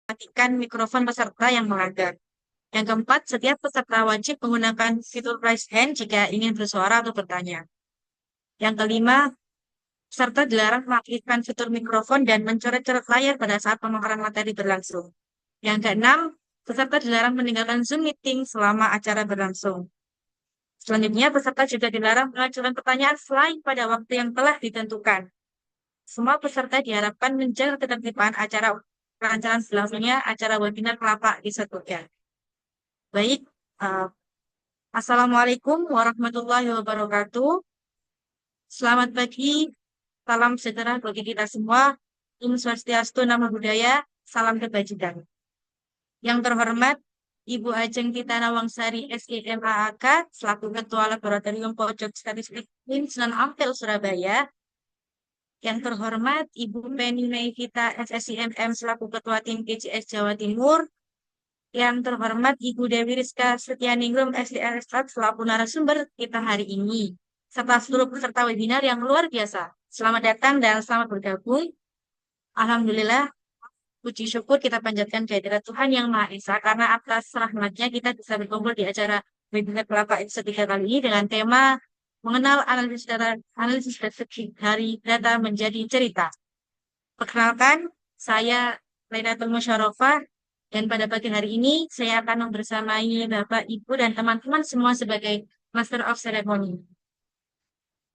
matikan mikrofon peserta yang melanggar. Yang keempat, setiap peserta wajib menggunakan fitur raise hand jika ingin bersuara atau bertanya. Yang kelima, peserta dilarang mengaktifkan fitur mikrofon dan mencoret-coret layar pada saat pemaparan materi berlangsung. Yang keenam, peserta dilarang meninggalkan Zoom meeting selama acara berlangsung. Selanjutnya, peserta juga dilarang mengajukan pertanyaan selain pada waktu yang telah ditentukan. Semua peserta diharapkan menjaga ketertiban acara perancangan berlangsungnya acara webinar Kelapa di Setuja. Baik, uh, Assalamualaikum warahmatullahi wabarakatuh. Selamat pagi, salam sejahtera bagi kita semua. Om Swastiastu, Namo Buddhaya, salam kebajikan. Yang terhormat, Ibu Ajeng Titana Wangsari SIMAAK, selaku Ketua Laboratorium Pojok Statistik UIN Sunan Ampel, Surabaya. Yang terhormat, Ibu Penny Meivita SSIMM, selaku Ketua Tim PJS Jawa Timur. Yang terhormat, Ibu Dewi Rizka Setianingrum SDRS selaku narasumber kita hari ini, serta seluruh peserta webinar yang luar biasa. Selamat datang dan selamat bergabung. Alhamdulillah, puji syukur kita panjatkan kehadirat Tuhan Yang Maha Esa, karena atas rahmatnya kita bisa berkumpul di acara webinar Kelapa episode 3 kali ini dengan tema mengenal analisis dari data menjadi cerita. Perkenalkan, saya Lailatul Musyarofa, dan pada pagi hari ini saya akan membersamai Bapak, Ibu, dan teman-teman semua sebagai Master of Ceremony.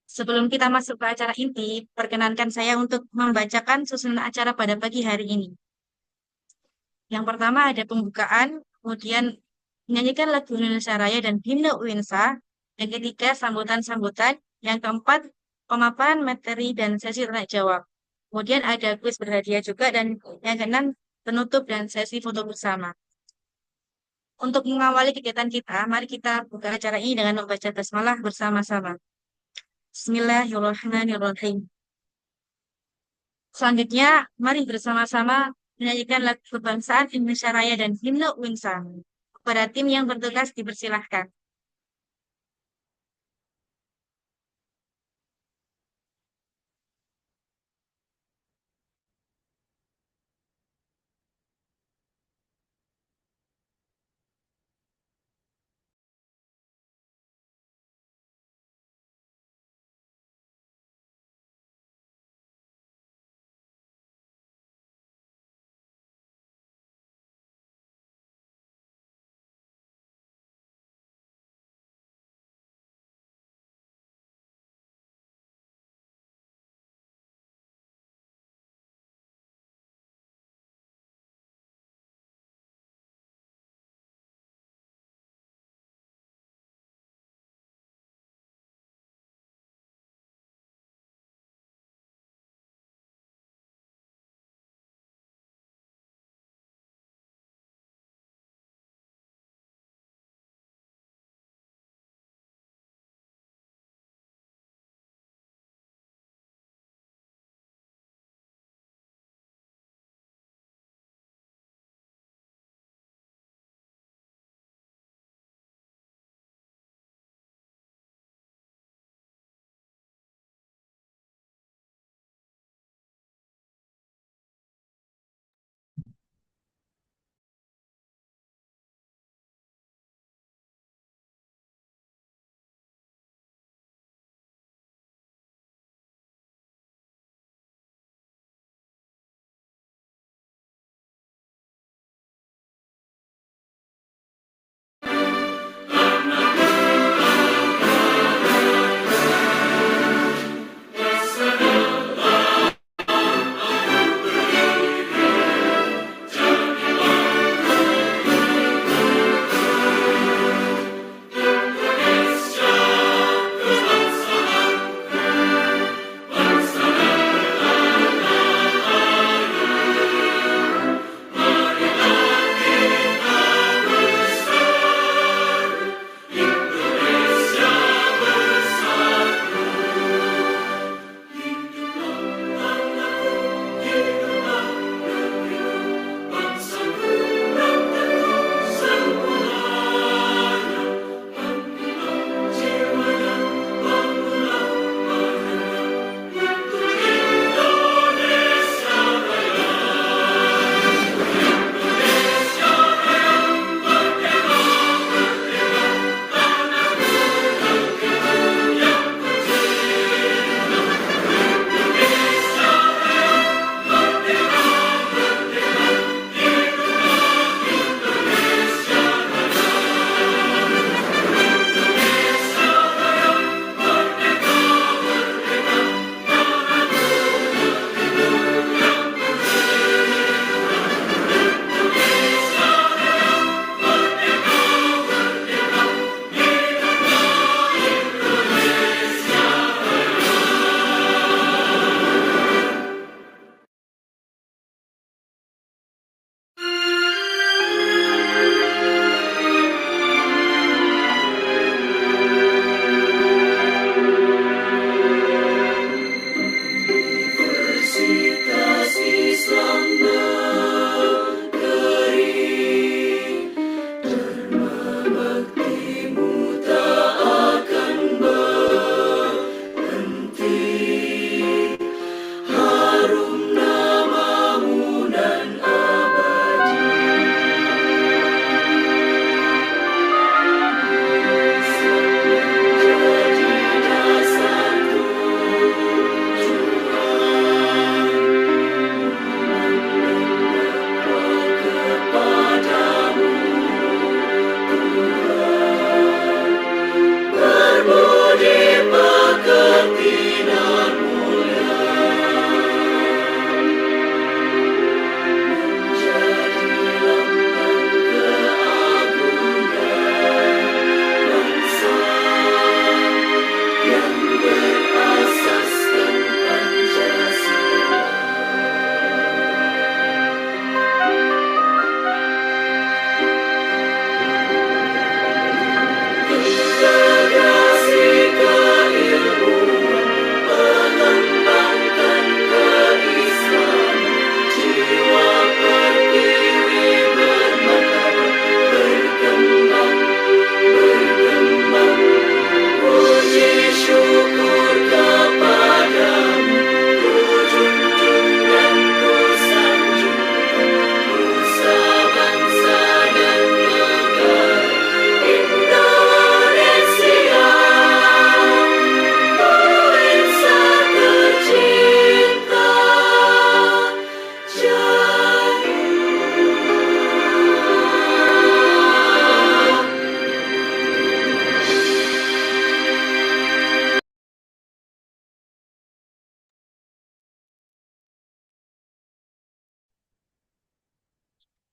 Sebelum kita masuk ke acara inti, perkenankan saya untuk membacakan susunan acara pada pagi hari ini. Yang pertama ada pembukaan, kemudian menyanyikan lagu Indonesia Raya dan himne UINSA. Yang ketiga sambutan-sambutan. Yang keempat pemaparan materi dan sesi tanya jawab. Kemudian ada kuis berhadiah juga, dan yang keenam penutup dan sesi foto bersama. Untuk mengawali kegiatan kita, mari kita buka acara ini dengan membaca basmalah bersama-sama. Bismillahirrahmanirrahim. Selanjutnya, mari bersama-sama menyanyikan lagu kebangsaan Indonesia Raya dan himne UINSA. Kepada tim yang bertugas dipersilahkan.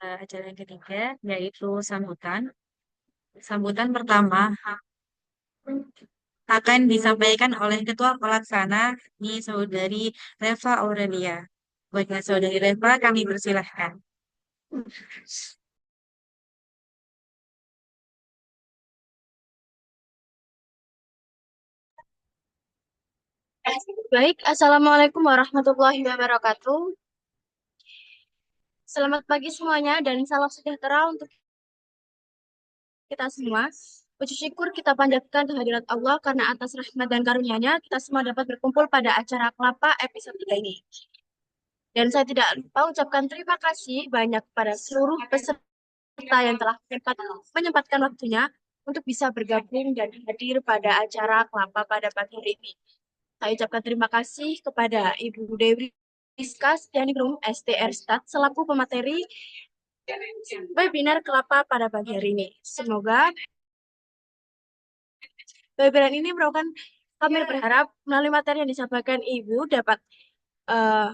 acara yang ketiga, yaitu sambutan. Sambutan pertama akan disampaikan oleh Ketua Pelaksana, ini Saudari Reva Aurelia. Buatnya Saudari Reva, kami persilahkan. Baik, Assalamualaikum warahmatullahi wabarakatuh. Selamat pagi semuanya dan salam sejahtera untuk kita semua. Puji syukur kita panjatkan kehadirat Allah karena atas rahmat dan karunia-Nya kita semua dapat berkumpul pada acara Kelapa episode 3 ini. Dan saya tidak lupa ucapkan terima kasih banyak pada seluruh peserta yang telah menyempatkan waktunya untuk bisa bergabung dan hadir pada acara Kelapa pada pagi hari ini. Saya ucapkan terima kasih kepada Ibu Dewi Rizka Setianingrum STR Stat selaku pemateri webinar Kelapa pada pagi hari ini. Semoga webinar ini merupakan, kami berharap melalui materi yang disampaikan Ibu dapat eh,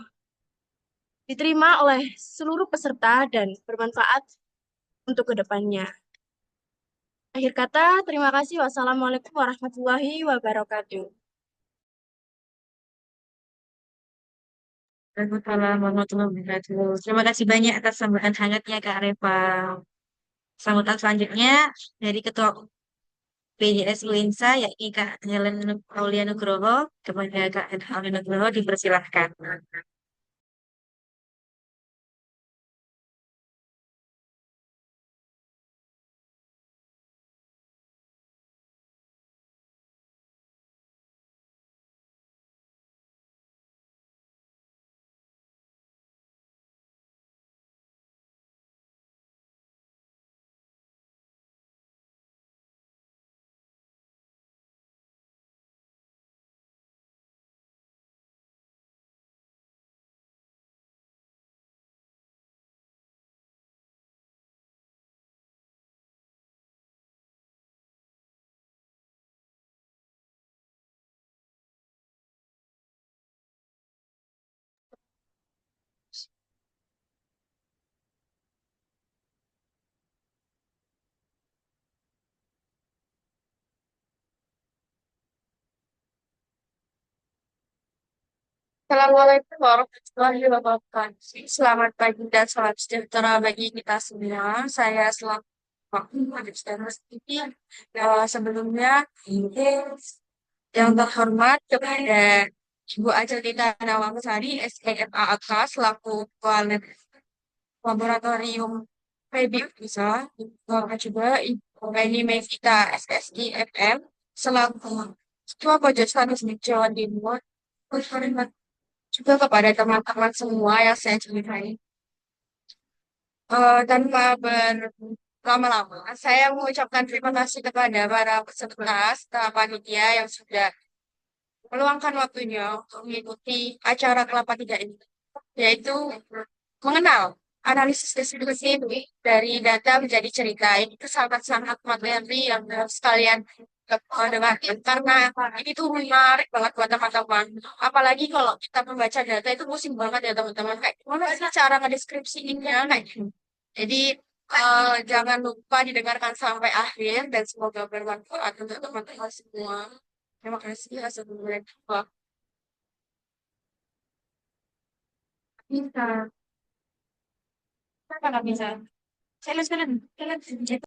diterima oleh seluruh peserta dan bermanfaat untuk kedepannya. Akhir kata, terima kasih. Wassalamualaikum warahmatullahi wabarakatuh. Waalaikumsalam warahmatullahi wabarakatuh. Terima kasih banyak atas sambutan hangatnya Kak Reva. Sambutan selanjutnya dari Ketua PJS UINSA, yakni Kak Helen Aulia Nugroho. Kepada Kak Helen Aulia Nugroho dipersilahkan. Assalamualaikum warahmatullahi wabarakatuh. Selamat pagi dan salam sejahtera bagi kita semua. Saya selaku waktu Universitas TV. Sebelumnya, ini yang terhormat kepada Ibu Ajelita Nawangsari, SKFAAK, selaku Kepala Laboratorium Febik bisa, juga Ibu Eni Mevita, SSI FM, selaku Ketua Pojok Statistik Jawa Timur. Terhormat juga kepada teman-teman semua yang saya cintai. Tanpa berlama-lama, saya mengucapkan terima kasih kepada para peserta, staf panitia yang sudah meluangkan waktunya untuk mengikuti acara Kelapa Tiga ini, yaitu mengenal analisis distribusi dari data menjadi cerita. Itu sangat-sangat materi yang harus kalian dengarkan karena ini tuh menarik banget buat teman-teman. Apalagi kalau kita membaca data itu pusing banget ya teman-teman. Kayak gimana sih cara ngedeskripsiinnya kayak gitu. Jadi jangan lupa didengarkan sampai akhir dan semoga bermanfaat untuk teman-teman semua. Terima kasih. Assalamualaikum. Bisa. Kenapa nggak bisa? Saya lihat sekalian. Kalian cek.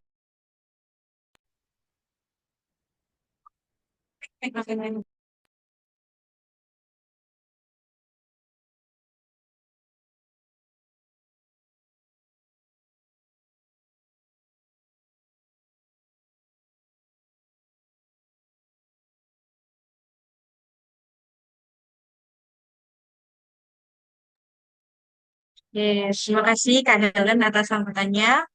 Yes, terima kasih Kak Helen atas sambutannya.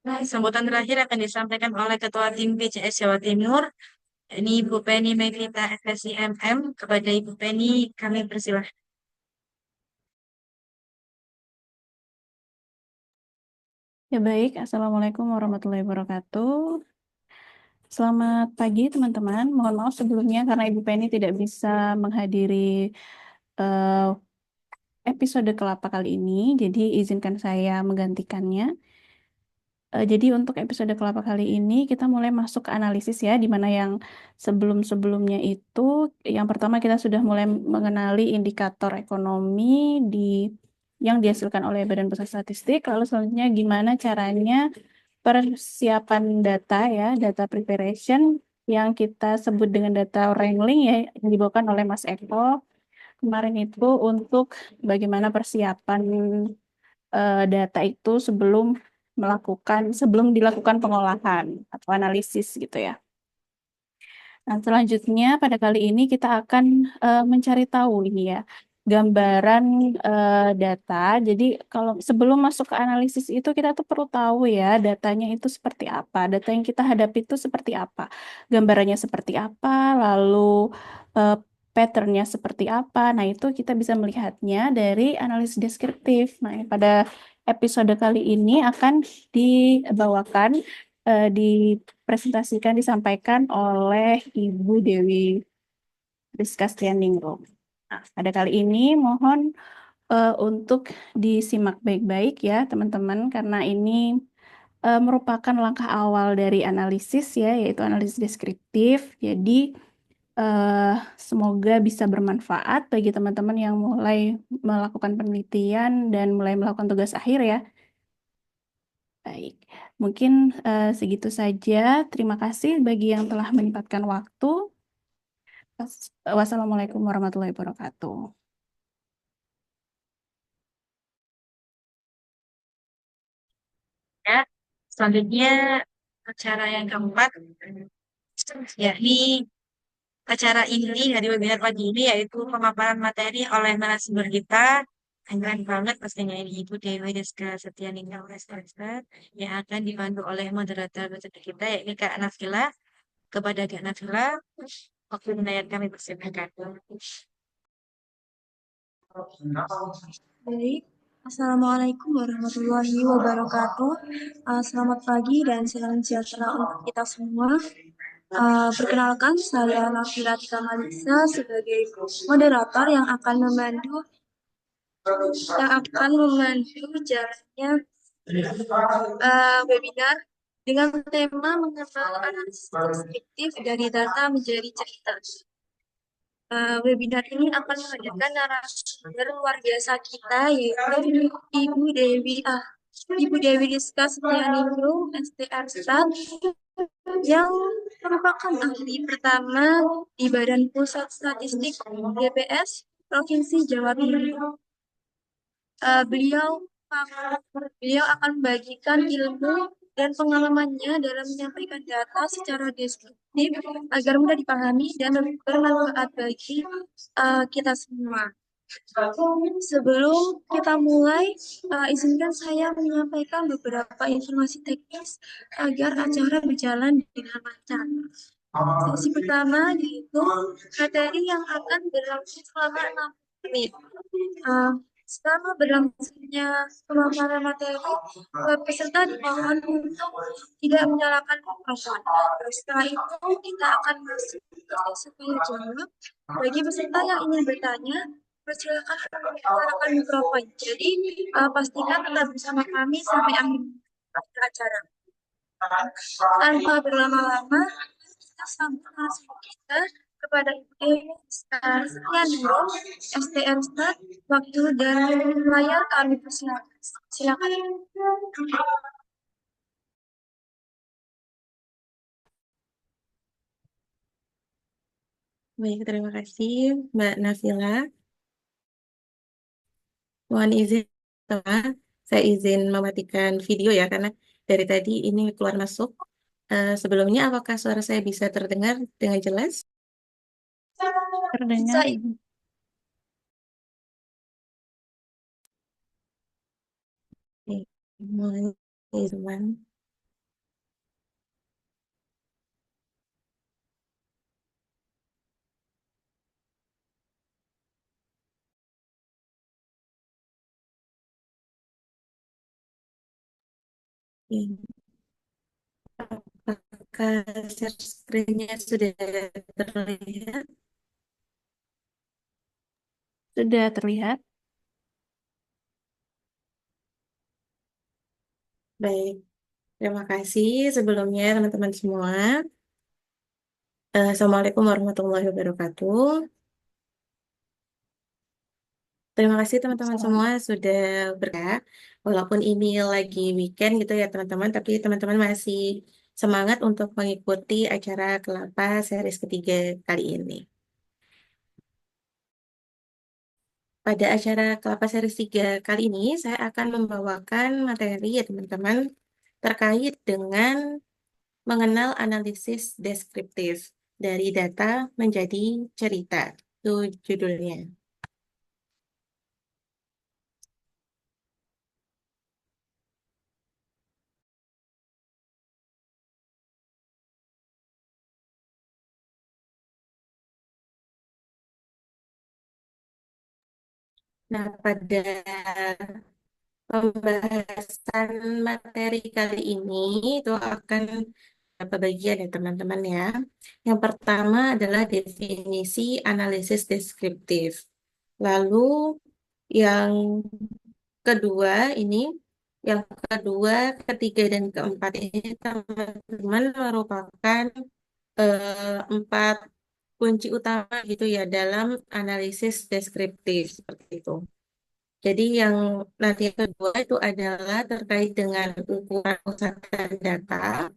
Nah, sambutan terakhir akan disampaikan oleh Ketua Tim PCS Jawa Timur, ini Ibu Penny Mevita FSIMM. Kepada Ibu Penny, kami persilahkan. Ya baik, Assalamualaikum warahmatullahi wabarakatuh. Selamat pagi teman-teman. Mohon maaf sebelumnya karena Ibu Penny tidak bisa menghadiri eh, episode kelapa kali ini, jadi izinkan saya menggantikannya. Jadi untuk episode kelapa kali ini kita mulai masuk ke analisis ya, di mana yang sebelum-sebelumnya itu yang pertama kita sudah mulai mengenali indikator ekonomi di yang dihasilkan oleh Badan Pusat Statistik. Lalu selanjutnya gimana caranya persiapan data ya, data preparation yang kita sebut dengan data wrangling ya, yang dibawakan oleh Mas Eko kemarin itu untuk bagaimana persiapan data itu sebelum dilakukan pengolahan atau analisis gitu ya. Nah, selanjutnya pada kali ini kita akan mencari tahu ini ya gambaran data. Jadi kalau sebelum masuk ke analisis itu kita tuh perlu tahu ya datanya itu seperti apa, data yang kita hadapi itu seperti apa, gambarannya seperti apa, lalu eh, patternnya seperti apa. Nah itu kita bisa melihatnya dari analisis deskriptif. Nah pada episode kali ini akan dibawakan dipresentasikan, disampaikan oleh Ibu Dewi Rizka Stianingrum. Nah, pada kali ini mohon untuk disimak baik-baik ya teman-teman, karena ini merupakan langkah awal dari analisis ya, yaitu analisis deskriptif. Jadi eh, semoga bisa bermanfaat bagi teman-teman yang mulai melakukan penelitian dan mulai melakukan tugas akhir ya. Baik, mungkin segitu saja. Terima kasih bagi yang telah menyempatkan waktu. Wassalamualaikum warahmatullahi wabarakatuh. Ya, selanjutnya acara yang keempat, yakni acara inti dari webinar pagi ini yaitu pemaparan materi oleh narasumber kita. Keren banget pastinya ini Ibu Dewi Rizka Setianingrum Restoran yang akan dipandu oleh moderator kita yakni Kak Nafila. Kepada Kak Nafila, waktu menayar kami persilakan. Baik, Assalamualaikum warahmatullahi wabarakatuh. Selamat pagi dan salam sejahtera untuk kita semua. Perkenalkan, saya Nafila Tika Malisa sebagai moderator yang akan memandu jalannya webinar dengan tema mengenal analisis deskriptif dari data menjadi cerita. Webinar ini akan menghadirkan narasumber luar biasa kita, yaitu Ibu Dewi Rizka Setianingrum, STR Stat, yang merupakan ahli pertama di Badan Pusat Statistik BPS Provinsi Jawa Timur. Beliau beliau akan membagikan ilmu dan pengalamannya dalam menyampaikan data secara deskriptif agar mudah dipahami dan bermanfaat bagi kita semua. Sebelum kita mulai, izinkan saya menyampaikan beberapa informasi teknis agar acara berjalan dengan lancar. Sesi pertama yaitu materi yang akan berlangsung selama 6 menit. Uh, Selama berlangsungnya pemaparan materi, peserta dimohon untuk tidak menyalakan mikrofon. Setelah itu, kita akan masuk ke sesi tanya jawab. Bagi peserta yang ingin bertanya, persilakan menyalakan mikrofon. Jadi, pastikan tetap bersama kami sampai akhir acara. Tanpa berlama-lama, kita sambut narasumber kita kepada Ibu Dewi Setianingrum, STM Stat, waktu dan layar kami persilakan. Silakan. Baik, terima kasih Mbak Nafila. Mohon izin, teman, saya izin mematikan video ya, karena dari tadi ini keluar masuk. Sebelumnya, apakah suara saya bisa terdengar dengan jelas? Terdengar, Bisa, Ibu. Oke, mohon izin. Apakah share screen-nya sudah terlihat? Sudah terlihat? Baik, terima kasih sebelumnya teman-teman semua. Assalamualaikum warahmatullahi wabarakatuh. Terima kasih teman-teman Salam. semua sudah bergabung. Walaupun ini lagi weekend gitu ya teman-teman, tapi teman-teman masih semangat untuk mengikuti acara Kelapa series ketiga kali ini. Pada acara Kelapa series 3 kali ini, saya akan membawakan materi ya teman-teman terkait dengan mengenal analisis deskriptif dari data menjadi cerita. Itu judulnya. Nah, pada pembahasan materi kali ini itu akan beberapa bagian ya teman-teman ya. Yang pertama adalah definisi analisis deskriptif. Lalu yang kedua ini, yang kedua, ketiga, dan keempat ini teman-teman merupakan empat kunci utama gitu ya dalam analisis deskriptif seperti itu. Jadi yang nanti yang kedua itu adalah terkait dengan ukuran pusat data.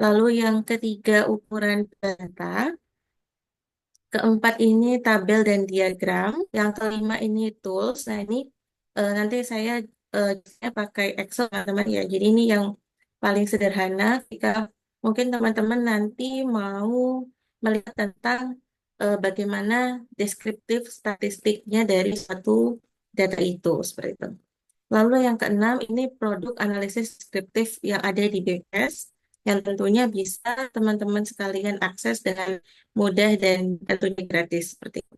Lalu yang ketiga ukuran data. Keempat ini tabel dan diagram. Yang kelima ini tools. Nah ini nanti saya pakai Excel teman-teman ya. Jadi ini yang paling sederhana. Jika mungkin teman-teman nanti mau melihat tentang bagaimana deskriptif statistiknya dari suatu data itu seperti itu. Lalu yang keenam ini produk analisis deskriptif yang ada di BPS yang tentunya bisa teman-teman sekalian akses dengan mudah dan tentunya gratis seperti itu.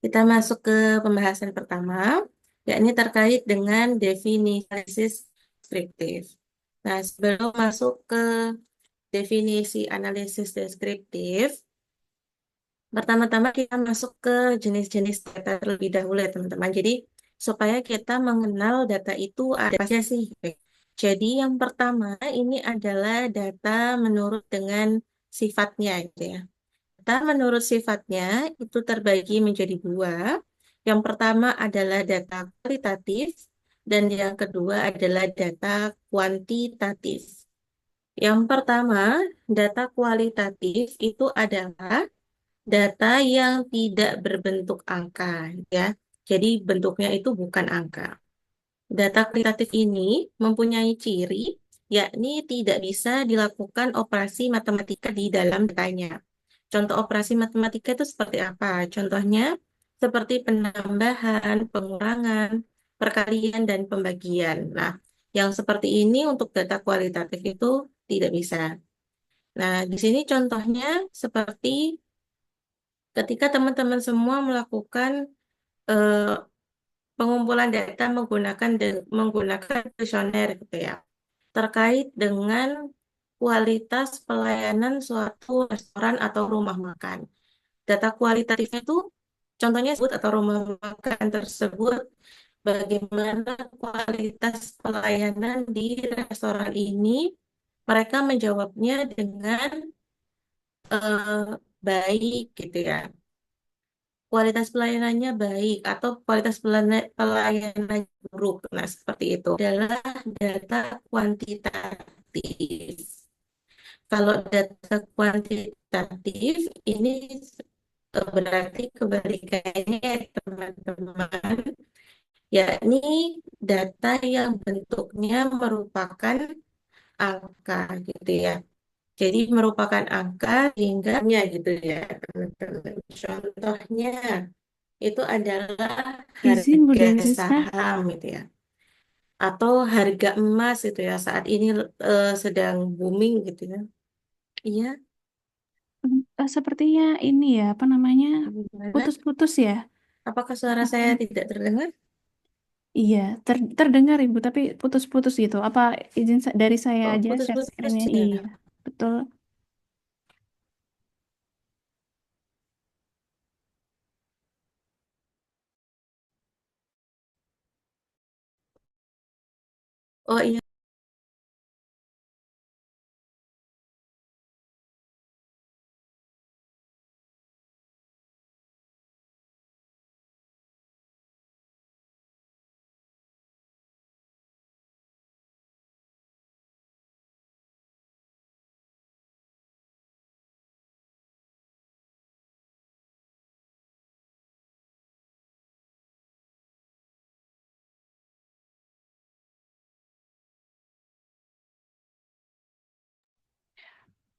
Kita masuk ke pembahasan pertama, yakni terkait dengan definisi analisis deskriptif. Nah, sebelum masuk ke definisi analisis deskriptif, pertama-tama kita masuk ke jenis-jenis data terlebih dahulu ya teman-teman. Jadi supaya kita mengenal data itu ada apa aja sih. Jadi yang pertama ini adalah data menurut dengan sifatnya gitu ya. Data menurut sifatnya itu terbagi menjadi dua. Yang pertama adalah data kualitatif dan yang kedua adalah data kuantitatif. Yang pertama, data kualitatif itu adalah data yang tidak berbentuk angka, ya. Jadi bentuknya itu bukan angka. Data kualitatif ini mempunyai ciri, yakni tidak bisa dilakukan operasi matematika di dalam datanya. Contoh operasi matematika itu seperti apa? Contohnya seperti penambahan, pengurangan, perkalian, dan pembagian. Nah, yang seperti ini untuk data kualitatif itu tidak bisa. Nah, di sini contohnya seperti ketika teman-teman semua melakukan eh, pengumpulan data menggunakan kuesioner gitu ya, terkait dengan kualitas pelayanan suatu restoran atau rumah makan. Data kualitatifnya itu contohnya sebut atau rumah makan tersebut bagaimana kualitas pelayanan di restoran ini. Mereka menjawabnya dengan eh, baik gitu ya. Kualitas pelayanannya baik atau kualitas pelayanan buruk. Nah, seperti itu adalah data kuantitatif. Kalau data kuantitatif ini berarti kebalikannya teman-teman, yakni data yang bentuknya merupakan angka gitu ya. Jadi merupakan angka hingganya gitu ya teman-teman. Contohnya itu adalah Izin Bu harga Dewi Siska. saham gitu ya. Atau harga emas gitu ya. Saat ini sedang booming gitu ya. Iya, Sepertinya ini ya, apa namanya, gimana? putus-putus ya. Apakah suara saya Apa- tidak terdengar? Iya, terdengar Ibu, tapi putus-putus gitu. Apa izin dari saya Oh, aja share putus-putus screen-nya? juga. Iya, betul. Oh iya,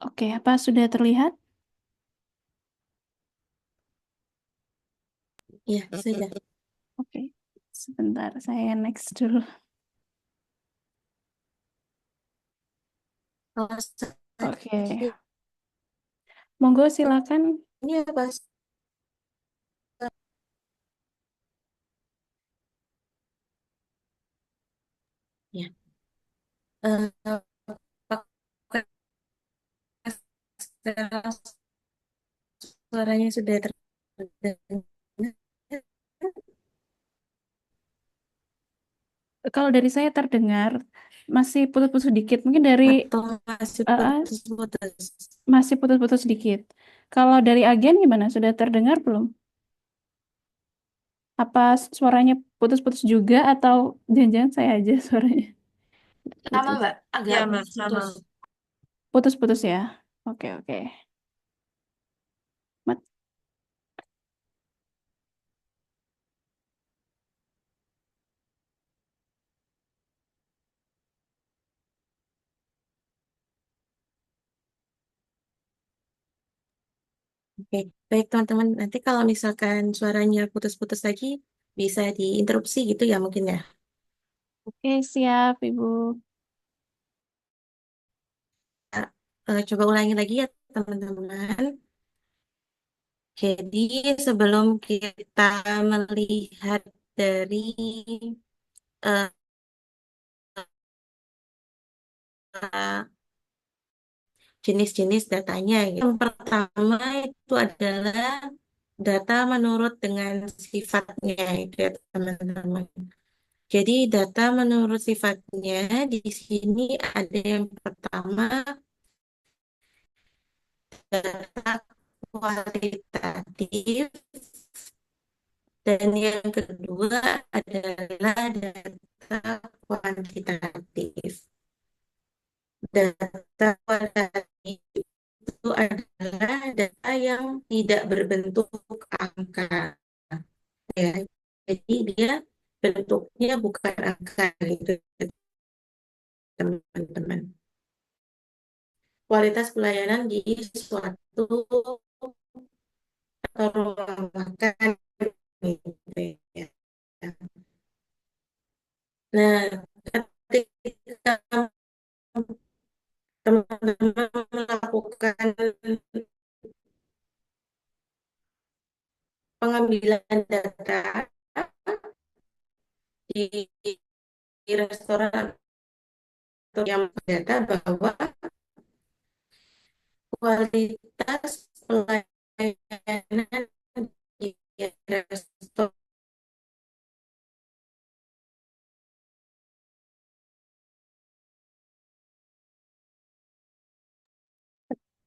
Oke, apa sudah terlihat? iya sudah. Oke, sebentar saya next dulu. Kalau Oke, saya monggo silakan. ini apa? Ya. Eh, apakah sekarang suaranya sudah terdengar Kalau dari saya terdengar masih putus-putus sedikit. Mungkin dari atau masih putus-putus? masih putus-putus sedikit. Kalau dari agen gimana? Sudah terdengar belum? Apa suaranya putus-putus juga atau jangan-jangan saya aja suaranya Sama putus? Mbak, agak Ya, Mbak, sama. putus. Putus-putus ya. Oke, oke. Mat- Oke, baik teman-teman. Nanti kalau misalkan suaranya putus-putus lagi, bisa diinterupsi gitu ya mungkin ya. Oke, siap, Ibu. Coba ulangi lagi ya teman-teman. Jadi sebelum kita melihat dari eh, jenis-jenis datanya, gitu. Yang pertama itu adalah data menurut dengan sifatnya itu ya teman-teman. Jadi data menurut sifatnya di sini ada yang pertama data kualitatif dan yang kedua adalah data kuantitatif. Data kualitatif itu adalah data yang tidak berbentuk angka, ya. Jadi dia bentuknya bukan angka gitu, teman-teman. Kualitas pelayanan di suatu ruang makan gitu ya. Nah, ketika teman-teman melakukan pengambilan data di restoran atau yang data bahwa kualitas pelayanan di restoran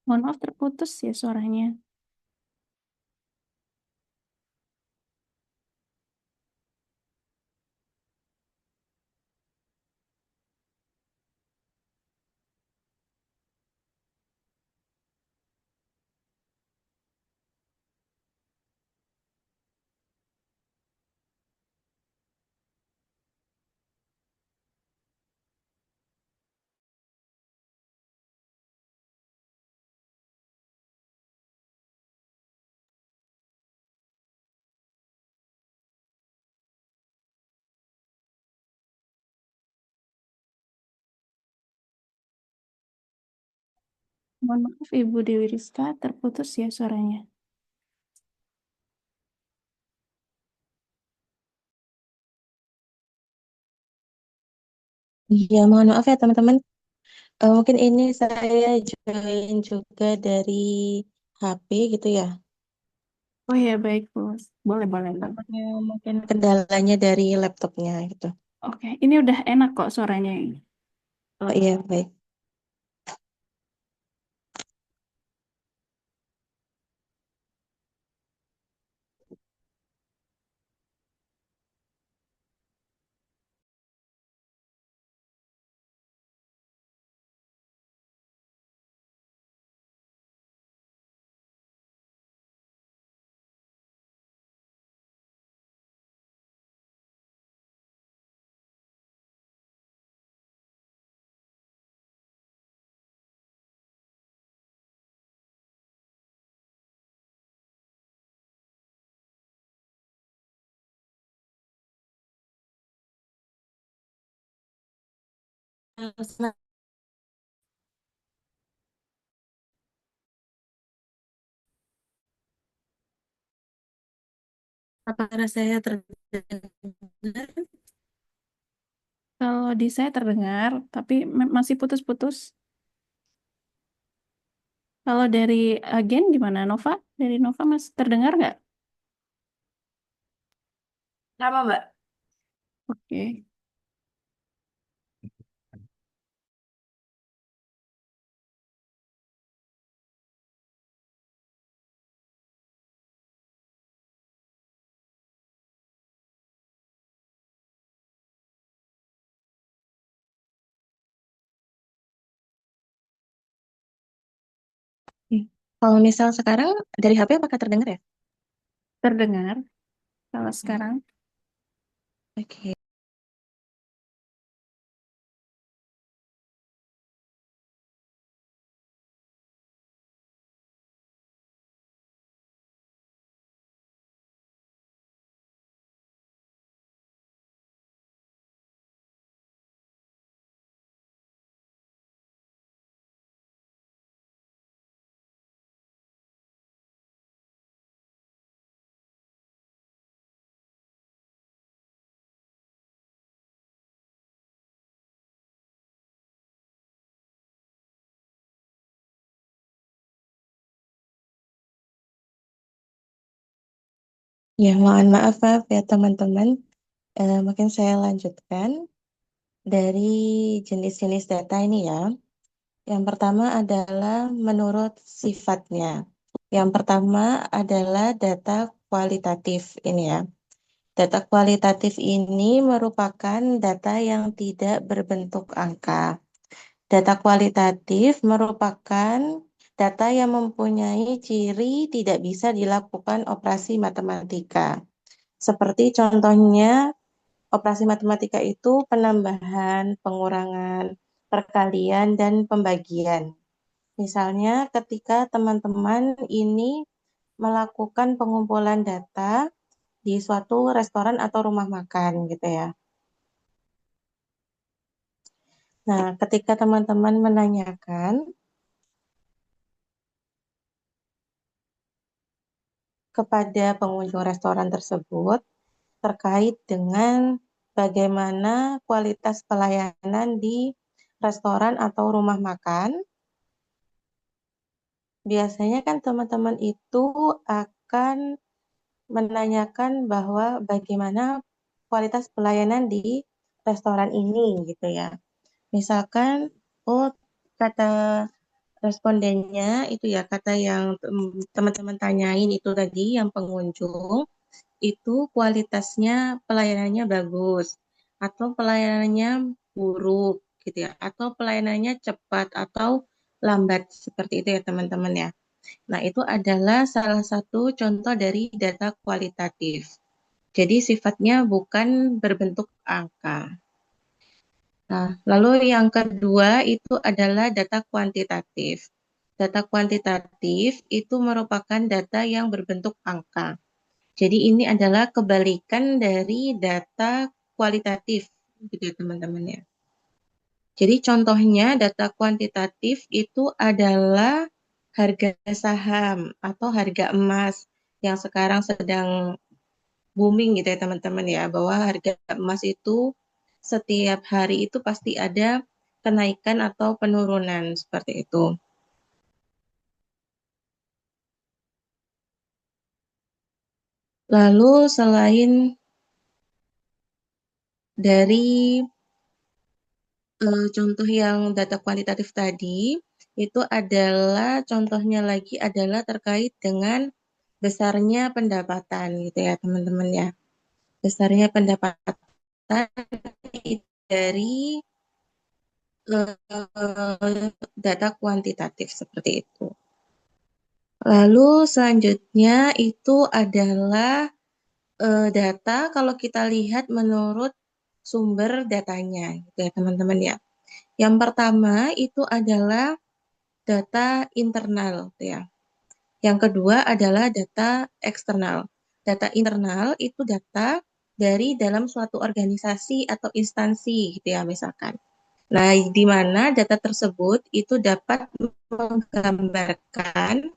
Mohon maaf terputus ya suaranya. Mohon maaf Ibu Dewi Rizka, terputus ya suaranya. Iya, mohon maaf ya teman-teman. Mungkin ini saya join juga dari HP gitu ya. Oh ya baik, Bu. Boleh, boleh, Bu. Takutnya mungkin kendalanya dari laptopnya gitu. Oke, ini udah enak kok suaranya. Oh iya, baik. Apakah saya terdengar? Kalau di saya terdengar, tapi masih putus-putus. Kalau dari agen gimana, Nova? Dari Nova masih terdengar nggak? Sama, Mbak. Oke. Oke. Kalau misal sekarang dari HP apakah terdengar ya? Terdengar. Kalau sekarang. Oke. Ya, mohon maaf ya teman-teman. Mungkin saya lanjutkan dari jenis-jenis data ini ya. Yang pertama adalah menurut sifatnya. Yang pertama adalah data kualitatif ini ya. Data kualitatif ini merupakan data yang tidak berbentuk angka. Data kualitatif merupakan data yang mempunyai ciri tidak bisa dilakukan operasi matematika. Seperti contohnya, operasi matematika itu penambahan, pengurangan, perkalian, dan pembagian. Misalnya ketika teman-teman ini melakukan pengumpulan data di suatu restoran atau rumah makan gitu ya. Nah, ketika teman-teman menanyakan kepada pengunjung restoran tersebut terkait dengan bagaimana kualitas pelayanan di restoran atau rumah makan, biasanya kan teman-teman itu akan menanyakan bahwa bagaimana kualitas pelayanan di restoran ini gitu ya. Misalkan, oh kata respondennya itu ya, kata yang teman-teman tanyain itu tadi, yang pengunjung, itu kualitasnya pelayanannya bagus, atau pelayanannya buruk gitu ya, atau pelayanannya cepat atau lambat, seperti itu ya teman-teman ya. Nah, itu adalah salah satu contoh dari data kualitatif. Jadi sifatnya bukan berbentuk angka. Nah, lalu yang kedua itu adalah data kuantitatif. Data kuantitatif itu merupakan data yang berbentuk angka. Jadi ini adalah kebalikan dari data kualitatif, gitu ya teman-teman ya. Jadi contohnya data kuantitatif itu adalah harga saham atau harga emas yang sekarang sedang booming gitu ya teman-teman ya, bahwa harga emas itu setiap hari itu pasti ada kenaikan atau penurunan seperti itu. Lalu selain dari contoh yang data kuantitatif tadi, itu adalah contohnya lagi adalah terkait dengan besarnya pendapatan gitu ya teman-teman ya. Besarnya pendapatan dari data kuantitatif seperti itu. Lalu selanjutnya itu adalah data kalau kita lihat menurut sumber datanya gitu ya teman-teman ya. Yang pertama itu adalah data internal gitu ya. Yang kedua adalah data eksternal. Data internal itu data dari dalam suatu organisasi atau instansi gitu ya misalkan. Nah, di mana data tersebut itu dapat menggambarkan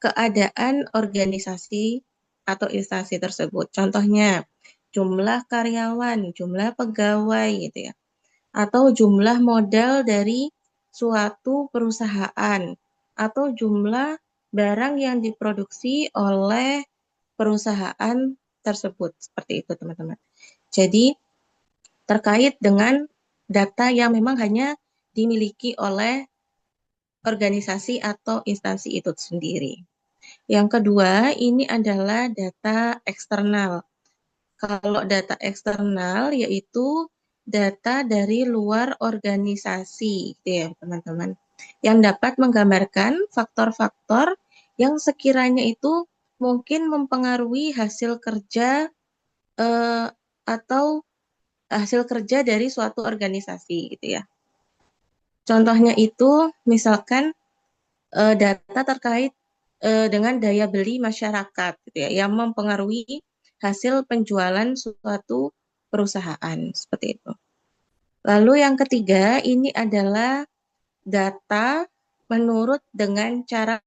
keadaan organisasi atau instansi tersebut. Contohnya, jumlah karyawan, jumlah pegawai gitu ya, atau jumlah modal dari suatu perusahaan, atau jumlah barang yang diproduksi oleh perusahaan tersebut. Seperti itu, teman-teman. Jadi, terkait dengan data yang memang hanya dimiliki oleh organisasi atau instansi itu sendiri. Yang kedua, ini adalah data eksternal. Kalau data eksternal yaitu data dari luar organisasi, gitu ya, teman-teman. Yang dapat menggambarkan faktor-faktor yang sekiranya itu mungkin mempengaruhi hasil kerja atau hasil kerja dari suatu organisasi, gitu ya. Contohnya itu misalkan data terkait dengan daya beli masyarakat gitu ya, yang mempengaruhi hasil penjualan suatu perusahaan seperti itu. Lalu yang ketiga ini adalah data menurut dengan cara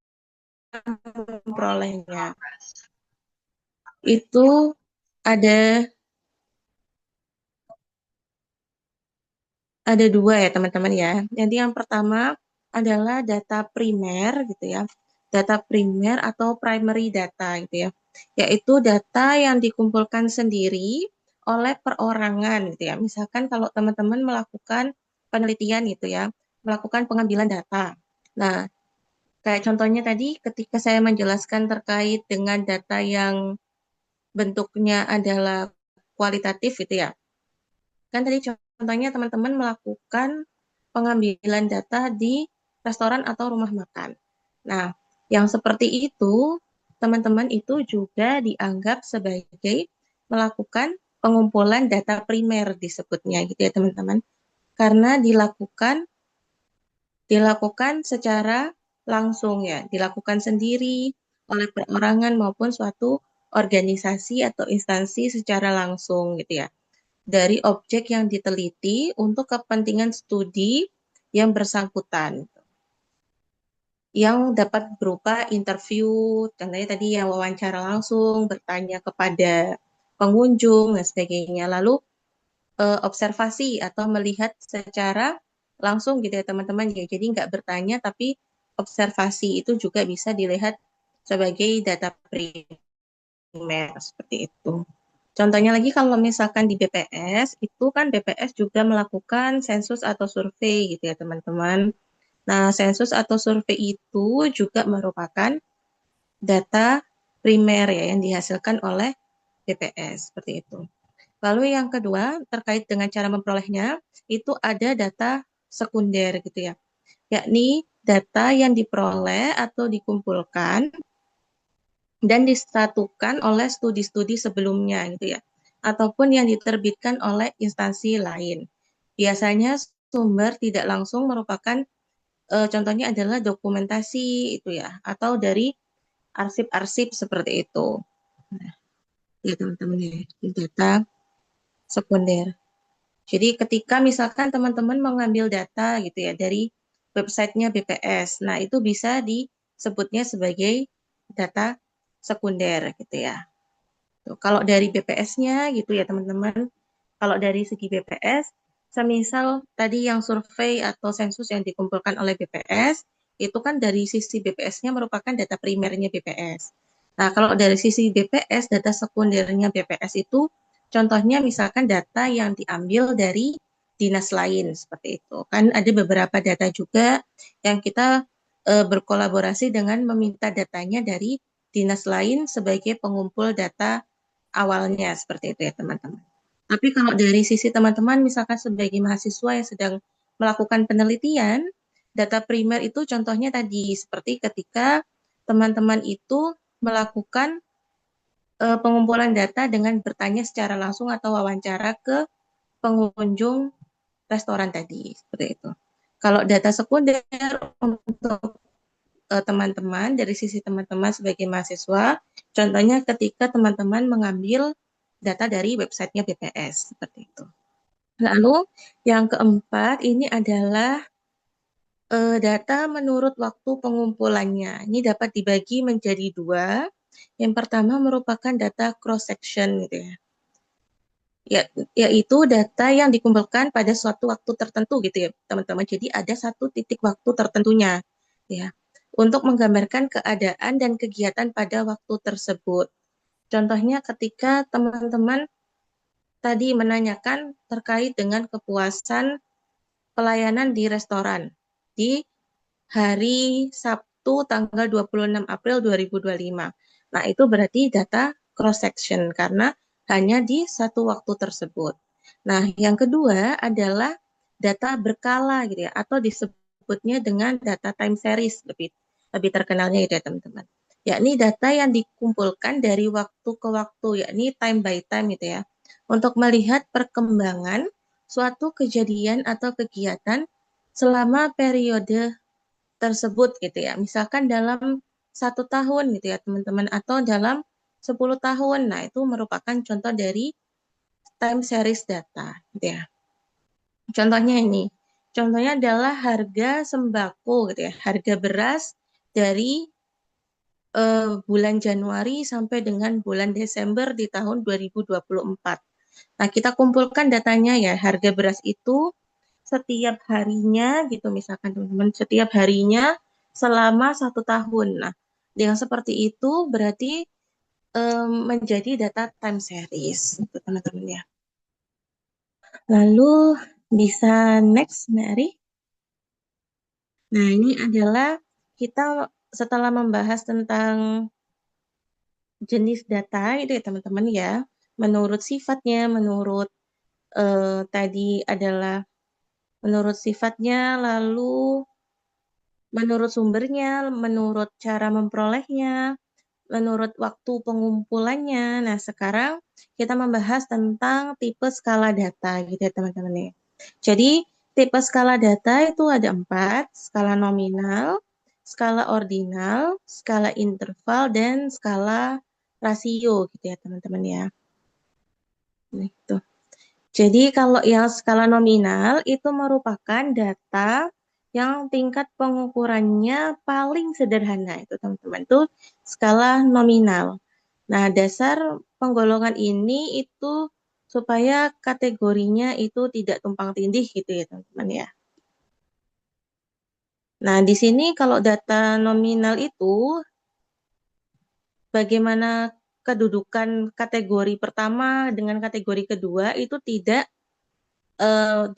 memperolehnya. Itu ada dua ya teman-teman ya. Jadi yang pertama adalah data primer gitu ya. Data primer atau primary data gitu ya. Yaitu data yang dikumpulkan sendiri oleh perorangan gitu ya. Misalkan kalau teman-teman melakukan penelitian gitu ya, melakukan pengambilan data. Nah, kayak contohnya tadi ketika saya menjelaskan terkait dengan data yang bentuknya adalah kualitatif gitu ya. Kan tadi contohnya teman-teman melakukan pengambilan data di restoran atau rumah makan. Nah, yang seperti itu, teman-teman itu juga dianggap sebagai melakukan pengumpulan data primer disebutnya gitu ya teman-teman. Karena dilakukan secara langsung ya, dilakukan sendiri oleh perorangan maupun suatu organisasi atau instansi secara langsung gitu ya dari objek yang diteliti untuk kepentingan studi yang bersangkutan, yang dapat berupa interview, contohnya tadi yang wawancara langsung, bertanya kepada pengunjung, dan sebagainya. Lalu observasi atau melihat secara langsung gitu ya teman-teman. Ya, jadi nggak bertanya, tapi observasi itu juga bisa dilihat sebagai data primer, seperti itu. Contohnya lagi kalau misalkan di BPS, itu kan BPS juga melakukan sensus atau survei gitu ya teman-teman. Nah, sensus atau survei itu juga merupakan data primer ya yang dihasilkan oleh BPS seperti itu. Lalu yang kedua terkait dengan cara memperolehnya itu ada data sekunder gitu ya. Yakni data yang diperoleh atau dikumpulkan dan disatukan oleh studi-studi sebelumnya gitu ya, ataupun yang diterbitkan oleh instansi lain. Biasanya sumber tidak langsung merupakan contohnya adalah dokumentasi itu ya, atau dari arsip-arsip seperti itu. Nah, ya teman-teman ya, data sekunder. Jadi ketika misalkan teman-teman mengambil data gitu ya dari websitenya BPS, nah itu bisa disebutnya sebagai data sekunder gitu ya. Tuh, kalau dari BPS-nya gitu ya teman-teman, kalau dari segi BPS, semisal tadi yang survei atau sensus yang dikumpulkan oleh BPS, itu kan dari sisi BPS-nya merupakan data primernya BPS. Nah, kalau dari sisi BPS, data sekundernya BPS itu Contohnya misalkan data yang diambil dari dinas lain seperti itu. Kan ada beberapa data juga yang kita berkolaborasi dengan meminta datanya dari dinas lain sebagai pengumpul data awalnya seperti itu ya teman-teman. Tapi kalau dari sisi teman-teman misalkan sebagai mahasiswa yang sedang melakukan penelitian, data primer itu contohnya tadi seperti ketika teman-teman itu melakukan pengumpulan data dengan bertanya secara langsung atau wawancara ke pengunjung restoran tadi seperti itu. Kalau data sekunder untuk teman-teman dari sisi teman-teman sebagai mahasiswa, contohnya ketika teman-teman mengambil data dari websitenya BPS seperti itu. Lalu yang keempat ini adalah data menurut waktu pengumpulannya. Ini dapat dibagi menjadi dua. Yang pertama merupakan data cross section gitu ya. Yaitu data yang dikumpulkan pada suatu waktu tertentu gitu ya, teman-teman. Jadi ada satu titik waktu tertentunya ya untuk menggambarkan keadaan dan kegiatan pada waktu tersebut. Contohnya ketika teman-teman tadi menanyakan terkait dengan kepuasan pelayanan di restoran di hari Sabtu tanggal 26 April 2025. Nah, itu berarti data cross section karena hanya di satu waktu tersebut. Nah, yang kedua adalah data berkala gitu ya, atau disebutnya dengan data time series lebih terkenalnya itu ya teman-teman. Yakni data yang dikumpulkan dari waktu ke waktu, yakni time by time gitu ya, untuk melihat perkembangan suatu kejadian atau kegiatan selama periode tersebut gitu ya. Misalkan dalam 1 tahun gitu ya teman-teman, atau dalam 10 tahun. Nah, itu merupakan contoh dari time series data gitu ya. Contohnya ini. Contohnya adalah harga sembako gitu ya. Harga beras dari bulan Januari sampai dengan bulan Desember di tahun 2024. Nah, kita kumpulkan datanya ya. Harga beras itu setiap harinya gitu misalkan teman-teman, setiap harinya selama 1 tahun. Nah, dengan seperti itu berarti menjadi data time series untuk teman-teman ya. Lalu bisa next, Mary. Nah, ini adalah kita setelah membahas tentang jenis data itu ya teman-teman ya, menurut sifatnya, menurut tadi adalah menurut sifatnya, lalu menurut sumbernya, menurut cara memperolehnya, menurut waktu pengumpulannya. Nah, sekarang kita membahas tentang tipe skala data gitu ya teman-teman ya. Jadi, tipe skala data itu ada 4, skala nominal, skala ordinal, skala interval, dan skala rasio gitu ya teman-teman ya. Nah, itu. Jadi kalau yang skala nominal itu merupakan data yang tingkat pengukurannya paling sederhana itu teman-teman, itu skala nominal. Nah, dasar penggolongan ini itu supaya kategorinya itu tidak tumpang tindih gitu ya teman-teman ya. Nah, di sini kalau data nominal itu bagaimana kedudukan kategori pertama dengan kategori kedua itu tidak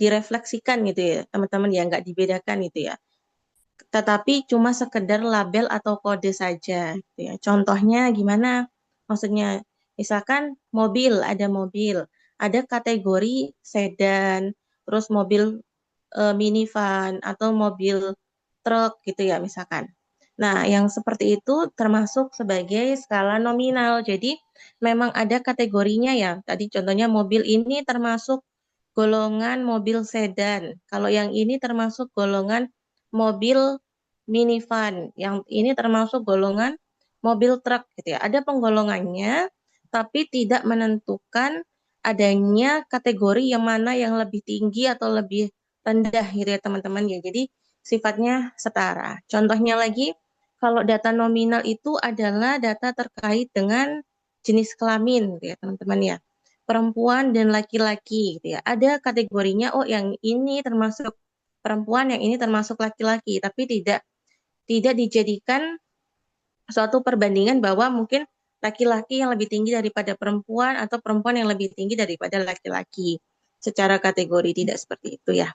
direfleksikan gitu ya teman-teman ya, nggak dibedakan gitu ya, tetapi cuma sekedar label atau kode saja gitu ya. Contohnya gimana maksudnya, misalkan mobil, ada kategori sedan, terus mobil minivan atau mobil truk gitu ya misalkan. Nah, yang seperti itu termasuk sebagai skala nominal. Jadi memang ada kategorinya ya. Tadi contohnya mobil ini termasuk golongan mobil sedan. Kalau yang ini termasuk golongan mobil minivan. Yang ini termasuk golongan mobil truk gitu ya. Ada penggolongannya, tapi tidak menentukan adanya kategori yang mana yang lebih tinggi atau lebih rendah gitu ya teman-teman ya. Jadi sifatnya setara. Contohnya lagi, kalau data nominal itu adalah data terkait dengan jenis kelamin gitu ya teman-teman ya. Perempuan dan laki-laki gitu ya. Ada kategorinya, oh yang ini termasuk perempuan, yang ini termasuk laki-laki, tapi tidak dijadikan suatu perbandingan bahwa mungkin laki-laki yang lebih tinggi daripada perempuan atau perempuan yang lebih tinggi daripada laki-laki. Secara kategori tidak seperti itu ya.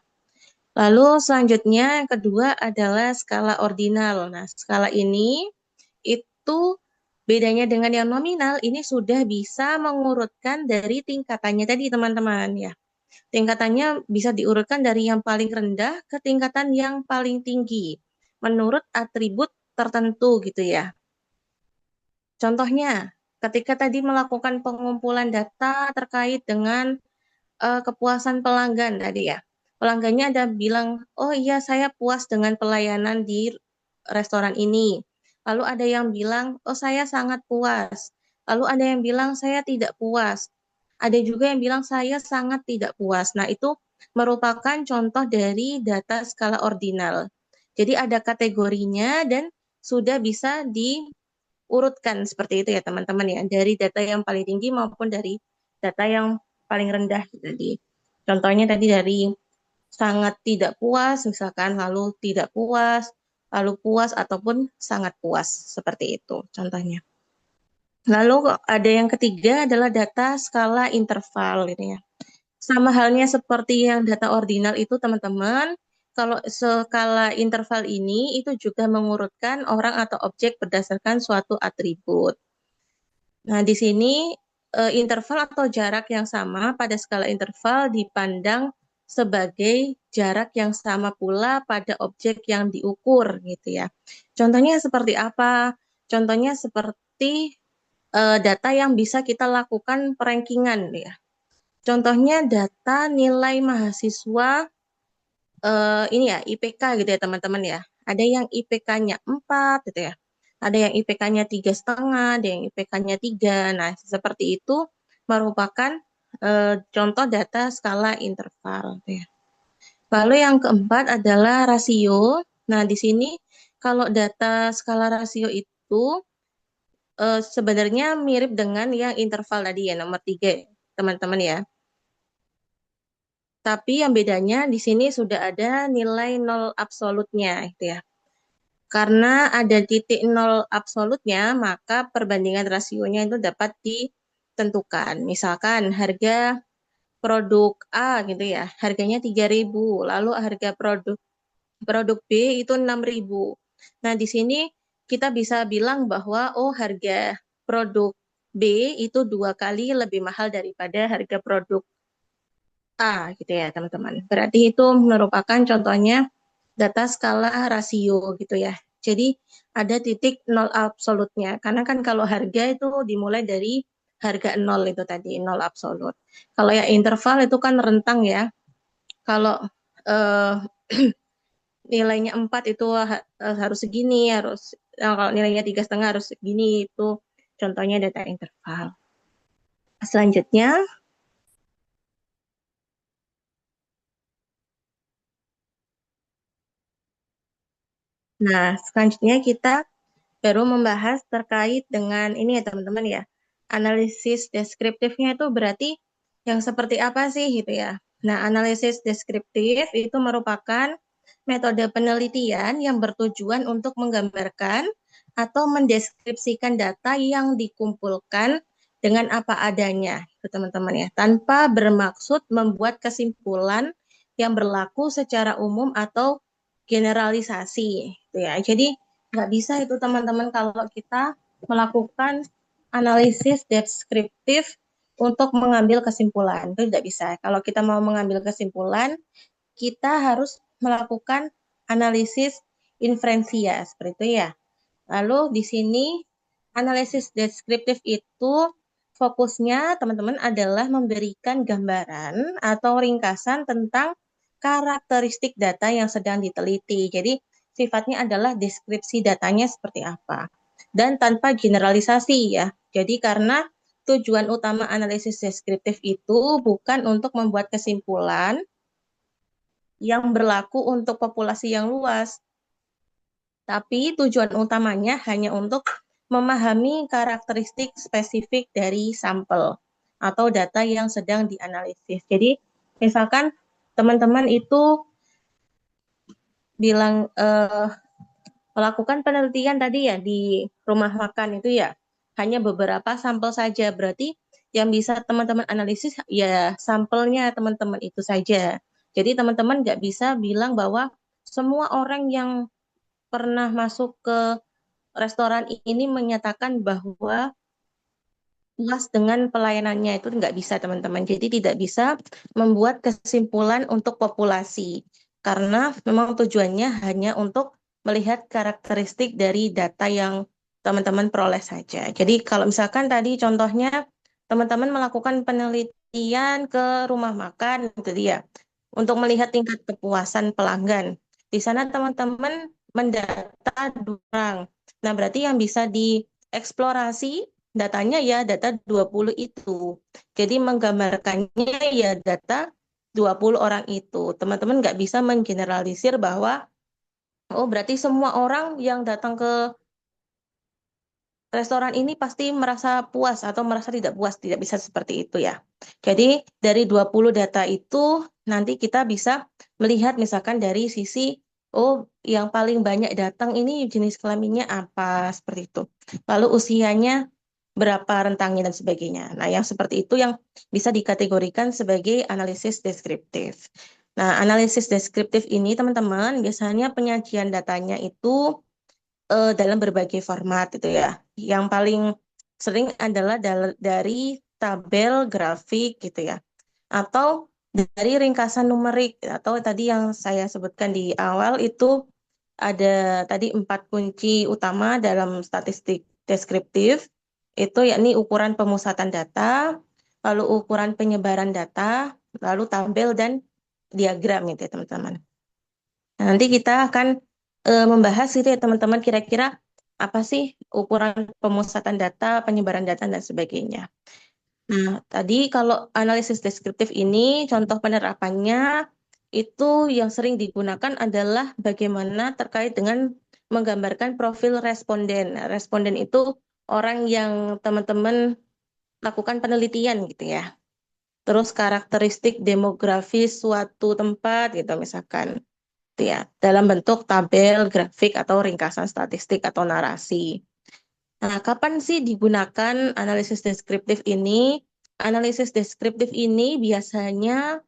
Lalu selanjutnya yang kedua adalah skala ordinal. Nah, skala ini itu bedanya dengan yang nominal, ini sudah bisa mengurutkan dari tingkatannya tadi teman-teman ya. Tingkatannya bisa diurutkan dari yang paling rendah ke tingkatan yang paling tinggi menurut atribut tertentu gitu ya. Contohnya, ketika tadi melakukan pengumpulan data terkait dengan kepuasan pelanggan tadi ya. Pelanggannya ada bilang, oh iya saya puas dengan pelayanan di restoran ini. Lalu ada yang bilang, oh saya sangat puas. Lalu ada yang bilang saya tidak puas. Ada juga yang bilang saya sangat tidak puas. Nah, itu merupakan contoh dari data skala ordinal. Jadi ada kategorinya dan sudah bisa diurutkan seperti itu ya teman-teman ya. Dari data yang paling tinggi maupun dari data yang paling rendah tadi. Contohnya tadi dari sangat tidak puas, misalkan lalu tidak puas, lalu puas ataupun sangat puas. Seperti itu contohnya. Lalu ada yang ketiga adalah data skala interval gitu ya. Sama halnya seperti yang data ordinal itu teman-teman, kalau skala interval ini itu juga mengurutkan orang atau objek berdasarkan suatu atribut. Nah, di sini interval atau jarak yang sama pada skala interval dipandang sebagai jarak yang sama pula pada objek yang diukur gitu ya. Contohnya seperti apa? Contohnya seperti data yang bisa kita lakukan perankingan ya. Contohnya data nilai mahasiswa ini ya IPK gitu ya teman-teman ya. Ada yang IPK-nya 4 gitu ya. Ada yang IPK-nya 3,5, ada yang IPK-nya 3. Nah, seperti itu merupakan contoh data skala interval gitu ya. Lalu yang keempat adalah rasio. Nah, di sini kalau data skala rasio itu sebenarnya mirip dengan yang interval tadi ya, nomor 3, teman-teman ya. Tapi yang bedanya di sini sudah ada nilai nol absolutnya, gitu ya. Karena ada titik nol absolutnya, maka perbandingan rasionya itu dapat ditentukan. Misalkan harga produk A gitu ya, harganya 3.000, lalu harga produk B itu 6.000. Nah, di sini kita bisa bilang bahwa oh harga produk B itu 2 kali lebih mahal daripada harga produk A gitu ya teman-teman. Berarti itu merupakan contohnya data skala rasio gitu ya. Jadi ada titik nol absolutnya. Karena kan kalau harga itu dimulai dari harga nol itu tadi, nol absolut. Kalau yang interval itu kan rentang ya. Kalau eh, nilainya 4 itu harus segini, kalau nilainya 3,5 harus segini, itu contohnya data interval. Selanjutnya, selanjutnya kita baru membahas terkait dengan ini ya teman-teman ya. Analisis deskriptifnya itu berarti yang seperti apa sih gitu ya. Nah, analisis deskriptif itu merupakan metode penelitian yang bertujuan untuk menggambarkan atau mendeskripsikan data yang dikumpulkan dengan apa adanya, teman-teman ya, tanpa bermaksud membuat kesimpulan yang berlaku secara umum atau generalisasi, gitu ya. Jadi nggak bisa itu teman-teman kalau kita melakukan analisis deskriptif untuk mengambil kesimpulan. Itu tidak bisa. Kalau kita mau mengambil kesimpulan, kita harus melakukan analisis inferensia, seperti itu ya. Lalu di sini analisis deskriptif itu fokusnya teman-teman adalah memberikan gambaran atau ringkasan tentang karakteristik data yang sedang diteliti. Jadi sifatnya adalah deskripsi datanya seperti apa. Dan tanpa generalisasi ya. Jadi karena tujuan utama analisis deskriptif itu bukan untuk membuat kesimpulan yang berlaku untuk populasi yang luas, tapi tujuan utamanya hanya untuk memahami karakteristik spesifik dari sampel atau data yang sedang dianalisis. Jadi, misalkan teman-teman itu bilang melakukan penelitian tadi ya di rumah makan itu ya, hanya beberapa sampel saja. Berarti yang bisa teman-teman analisis ya sampelnya teman-teman itu saja. Jadi teman-teman nggak bisa bilang bahwa semua orang yang pernah masuk ke restoran ini menyatakan bahwa puas dengan pelayanannya. Itu nggak bisa teman-teman. Jadi tidak bisa membuat kesimpulan untuk populasi. Karena memang tujuannya hanya untuk melihat karakteristik dari data yang teman-teman peroleh saja. Jadi kalau misalkan tadi contohnya teman-teman melakukan penelitian ke rumah makan, itu dia, untuk melihat tingkat kepuasan pelanggan. Di sana teman-teman mendata 2 orang. Nah, berarti yang bisa dieksplorasi datanya ya data 20 itu. Jadi menggambarkannya ya data 20 orang itu. Teman-teman nggak bisa menggeneralisir bahwa oh berarti semua orang yang datang ke restoran ini pasti merasa puas atau merasa tidak puas, tidak bisa seperti itu ya. Jadi dari 20 data itu nanti kita bisa melihat misalkan dari sisi oh yang paling banyak datang ini jenis kelaminnya apa seperti itu. Lalu usianya berapa rentangnya dan sebagainya. Nah, yang seperti itu yang bisa dikategorikan sebagai analisis deskriptif. Nah, analisis deskriptif ini teman-teman biasanya penyajian datanya itu dalam berbagai format itu ya. Yang paling sering adalah dari tabel grafik gitu ya. Atau dari ringkasan numerik atau tadi yang saya sebutkan di awal itu ada tadi 4 kunci utama dalam statistik deskriptif itu yakni ukuran pemusatan data, lalu ukuran penyebaran data, lalu tabel dan diagram gitu ya teman-teman. Nah, nanti kita akan membahas gitu ya teman-teman kira-kira apa sih ukuran pemusatan data, penyebaran data dan sebagainya. Nah, tadi kalau analisis deskriptif ini contoh penerapannya itu yang sering digunakan adalah bagaimana terkait dengan menggambarkan profil responden. Nah, responden itu orang yang teman-teman lakukan penelitian gitu ya. Terus karakteristik demografis suatu tempat gitu misalkan gitu ya, dalam bentuk tabel, grafik, atau ringkasan statistik atau narasi. Nah, kapan sih digunakan analisis deskriptif ini? Analisis deskriptif ini biasanya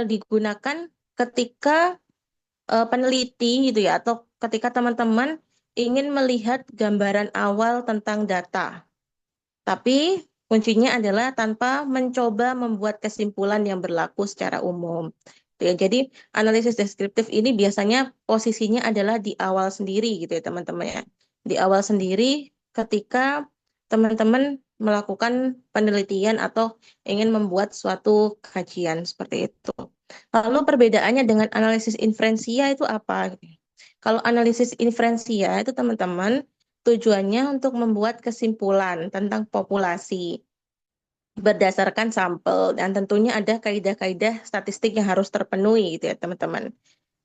digunakan ketika peneliti gitu ya, atau ketika teman-teman ingin melihat gambaran awal tentang data. Tapi kuncinya adalah tanpa mencoba membuat kesimpulan yang berlaku secara umum. Ya, jadi analisis deskriptif ini biasanya posisinya adalah di awal sendiri gitu ya teman-teman ya. Di awal sendiri ketika teman-teman melakukan penelitian atau ingin membuat suatu kajian seperti itu. Lalu perbedaannya dengan analisis inferensia itu apa? Kalau analisis inferensia itu teman-teman tujuannya untuk membuat kesimpulan tentang populasi berdasarkan sampel dan tentunya ada kaidah-kaidah statistik yang harus terpenuhi gitu ya teman-teman.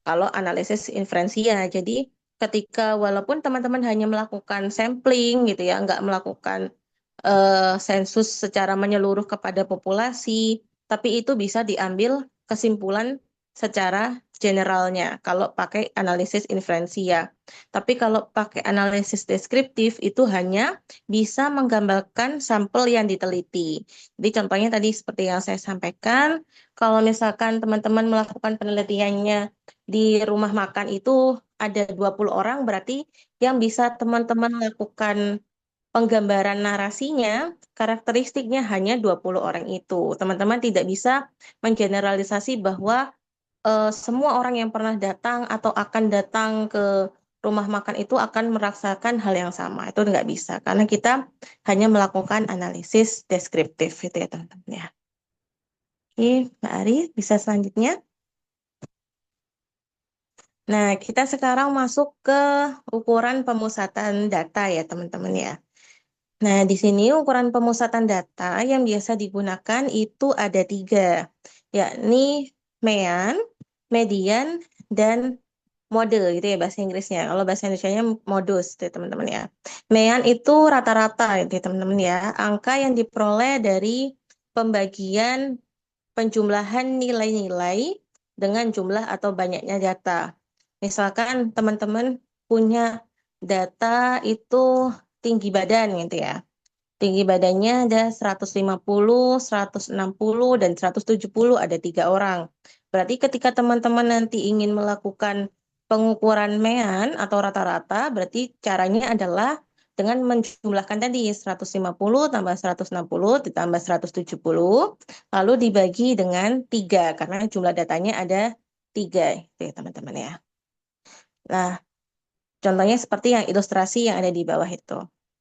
Kalau analisis inferensia, jadi ketika walaupun teman-teman hanya melakukan sampling gitu ya, nggak melakukan sensus secara menyeluruh kepada populasi, tapi itu bisa diambil kesimpulan secara generalnya kalau pakai analisis inferensia. Tapi kalau pakai analisis deskriptif itu hanya bisa menggambarkan sampel yang diteliti. Jadi contohnya tadi seperti yang saya sampaikan, kalau misalkan teman-teman melakukan penelitiannya di rumah makan itu ada 20 orang, berarti yang bisa teman-teman lakukan penggambaran narasinya, karakteristiknya hanya 20 orang itu. Teman-teman tidak bisa menggeneralisasi bahwa semua orang yang pernah datang atau akan datang ke rumah makan itu akan merasakan hal yang sama. Itu nggak bisa, karena kita hanya melakukan analisis deskriptif itu ya teman-teman ya. Oke, Mbak Ari, bisa selanjutnya. Nah, kita sekarang masuk ke ukuran pemusatan data ya teman-teman ya. Nah, di sini ukuran pemusatan data yang biasa digunakan itu ada 3, yakni mean, median, dan mode gitu ya bahasa Inggrisnya. Kalau bahasa Indonesianya modus gitu ya, teman-teman ya. Mean itu rata-rata gitu ya, teman-teman ya. Angka yang diperoleh dari pembagian penjumlahan nilai-nilai dengan jumlah atau banyaknya data. Misalkan teman-teman punya data itu tinggi badan gitu ya. Tinggi badannya ada 150, 160, dan 170, ada 3 orang. Berarti ketika teman-teman nanti ingin melakukan pengukuran mean atau rata-rata, berarti caranya adalah dengan menjumlahkan tadi 150 tambah 160 ditambah 170, lalu dibagi dengan 3, karena jumlah datanya ada 3, itu ya teman-teman ya. Nah, contohnya seperti yang ilustrasi yang ada di bawah itu.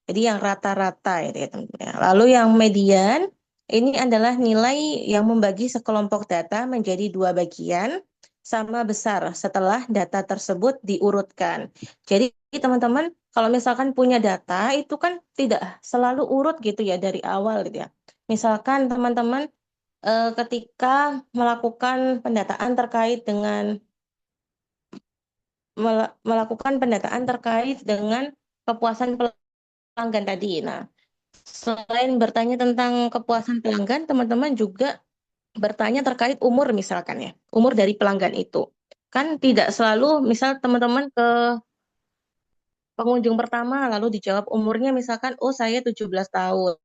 Jadi yang rata-rata itu ya teman-teman ya. Lalu yang median ini adalah nilai yang membagi sekelompok data menjadi 2 bagian sama besar setelah data tersebut diurutkan. Jadi teman-teman kalau misalkan punya data itu kan tidak selalu urut gitu ya dari awal gitu ya. Misalkan teman-teman ketika melakukan pendataan terkait dengan melakukan pendataan terkait dengan kepuasan pelanggan tadi. Nah, selain bertanya tentang kepuasan pelanggan, teman-teman juga bertanya terkait umur misalkan ya, umur dari pelanggan itu. Kan tidak selalu, misal teman-teman ke pengunjung pertama lalu dijawab umurnya misalkan, oh saya 17 tahun.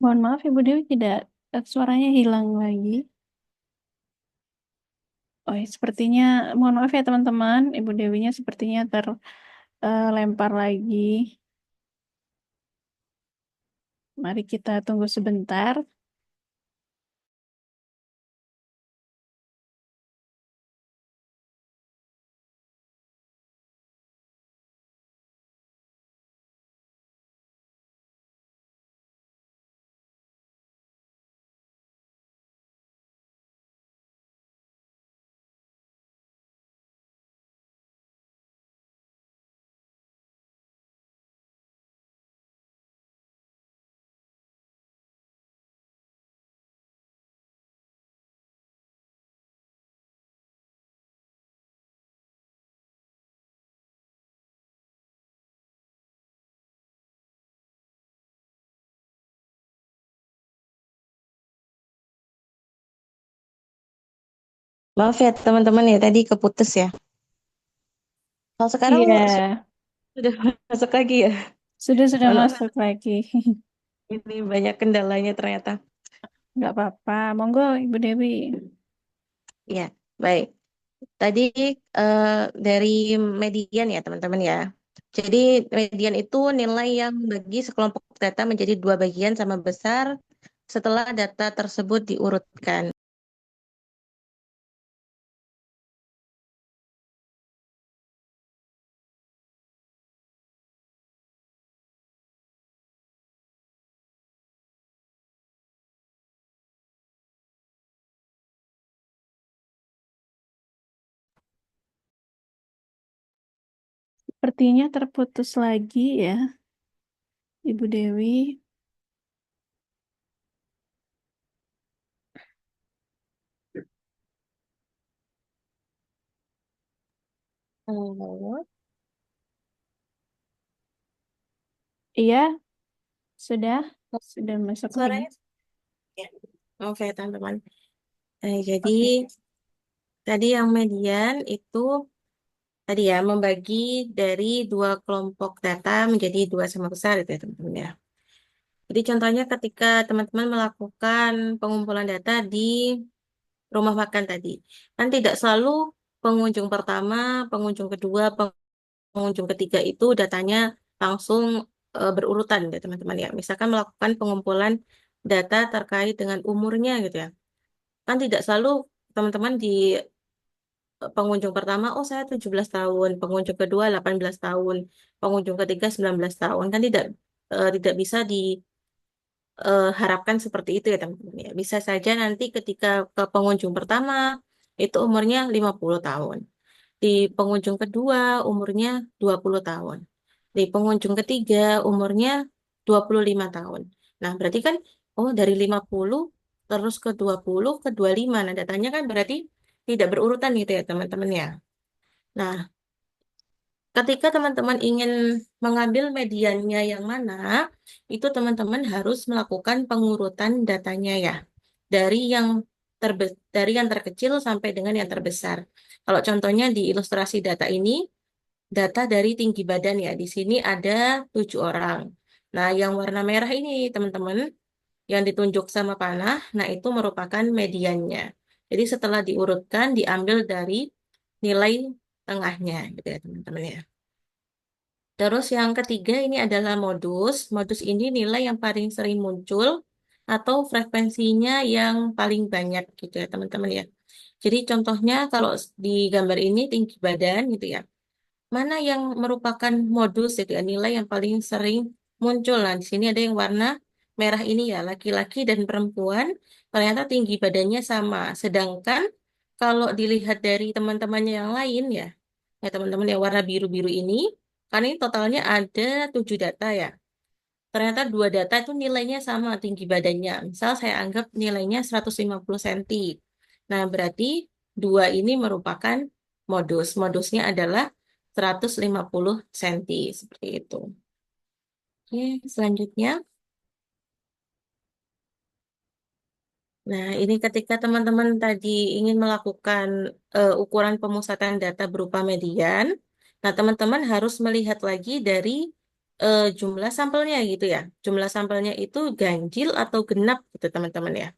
Mohon maaf Ibu Dewi tidak suaranya hilang lagi. Oh, sepertinya mohon maaf ya teman-teman, Ibu Dewinya sepertinya terlempar lagi. Mari kita tunggu sebentar. Maaf ya teman-teman ya, tadi keputus ya. Kalau sekarang Iya, sudah masuk lagi ya. sudah Mohon maaf, masuk lagi. ini banyak kendalanya ternyata. Nggak apa-apa. Monggo Ibu Dewi. Ya, baik. Tadi eh, dari median ya teman-teman ya. Jadi median itu nilai yang bagi sekelompok data menjadi 2 bagian sama besar setelah data tersebut diurutkan. Sepertinya terputus lagi ya, Ibu Dewi. Oh, Iya, sudah, sudah masuk lagi. suaranya ya. Oke teman-teman. Jadi Oke. tadi yang median itu tadi ya membagi dari 2 kelompok data menjadi 2 sama besar itu ya teman-teman ya. Jadi contohnya ketika teman-teman melakukan pengumpulan data di rumah makan tadi. Kan tidak selalu pengunjung pertama, pengunjung kedua, pengunjung ketiga itu datanya langsung berurutan ya teman-teman ya. Misalkan melakukan pengumpulan data terkait dengan umurnya gitu ya. Kan tidak selalu teman-teman di pengunjung pertama, oh saya 17 tahun, pengunjung kedua 18 tahun, pengunjung ketiga 19 tahun. Kan tidak bisa harapkan seperti itu ya teman-teman ya. Bisa saja nanti ketika ke pengunjung pertama itu umurnya 50 tahun. Di pengunjung kedua umurnya 20 tahun. Di pengunjung ketiga umurnya 25 tahun. Nah, berarti kan Oh, dari 50 terus ke 20 ke 25. Nah, datanya kan berarti tidak berurutan gitu ya, teman-teman ya. Nah, ketika teman-teman ingin mengambil mediannya yang mana, itu teman-teman harus melakukan pengurutan datanya ya. Dari yang dari yang terkecil sampai dengan yang terbesar. Kalau contohnya di ilustrasi data ini, data dari tinggi badan ya. Di sini ada 7 orang. Nah, yang warna merah ini, teman-teman, yang ditunjuk sama panah, nah itu merupakan mediannya. Jadi setelah diurutkan, diambil dari nilai tengahnya, gitu ya, teman-teman ya. Terus yang ketiga ini adalah modus. Modus ini nilai yang paling sering muncul atau frekuensinya yang paling banyak gitu ya teman-teman ya. Jadi contohnya kalau di gambar ini tinggi badan gitu ya. Mana yang merupakan modus itu ya, nilai yang paling sering muncul. Nah, di sini ada yang warna merah ini ya, laki-laki dan perempuan ternyata tinggi badannya sama. Sedangkan kalau dilihat dari teman-temannya yang lain ya, teman-teman yang warna biru-biru ini, kan ini totalnya ada 7 data ya. Ternyata 2 data itu nilainya sama tinggi badannya. Misal saya anggap nilainya 150 cm. Nah, berarti 2 ini merupakan modus. Modusnya adalah 150 cm. Seperti itu. Oke, selanjutnya. Nah, ini ketika teman-teman tadi ingin melakukan ukuran pemusatan data berupa median, nah teman-teman harus melihat lagi dari jumlah sampelnya gitu ya. Jumlah sampelnya itu ganjil atau genap gitu teman-teman ya.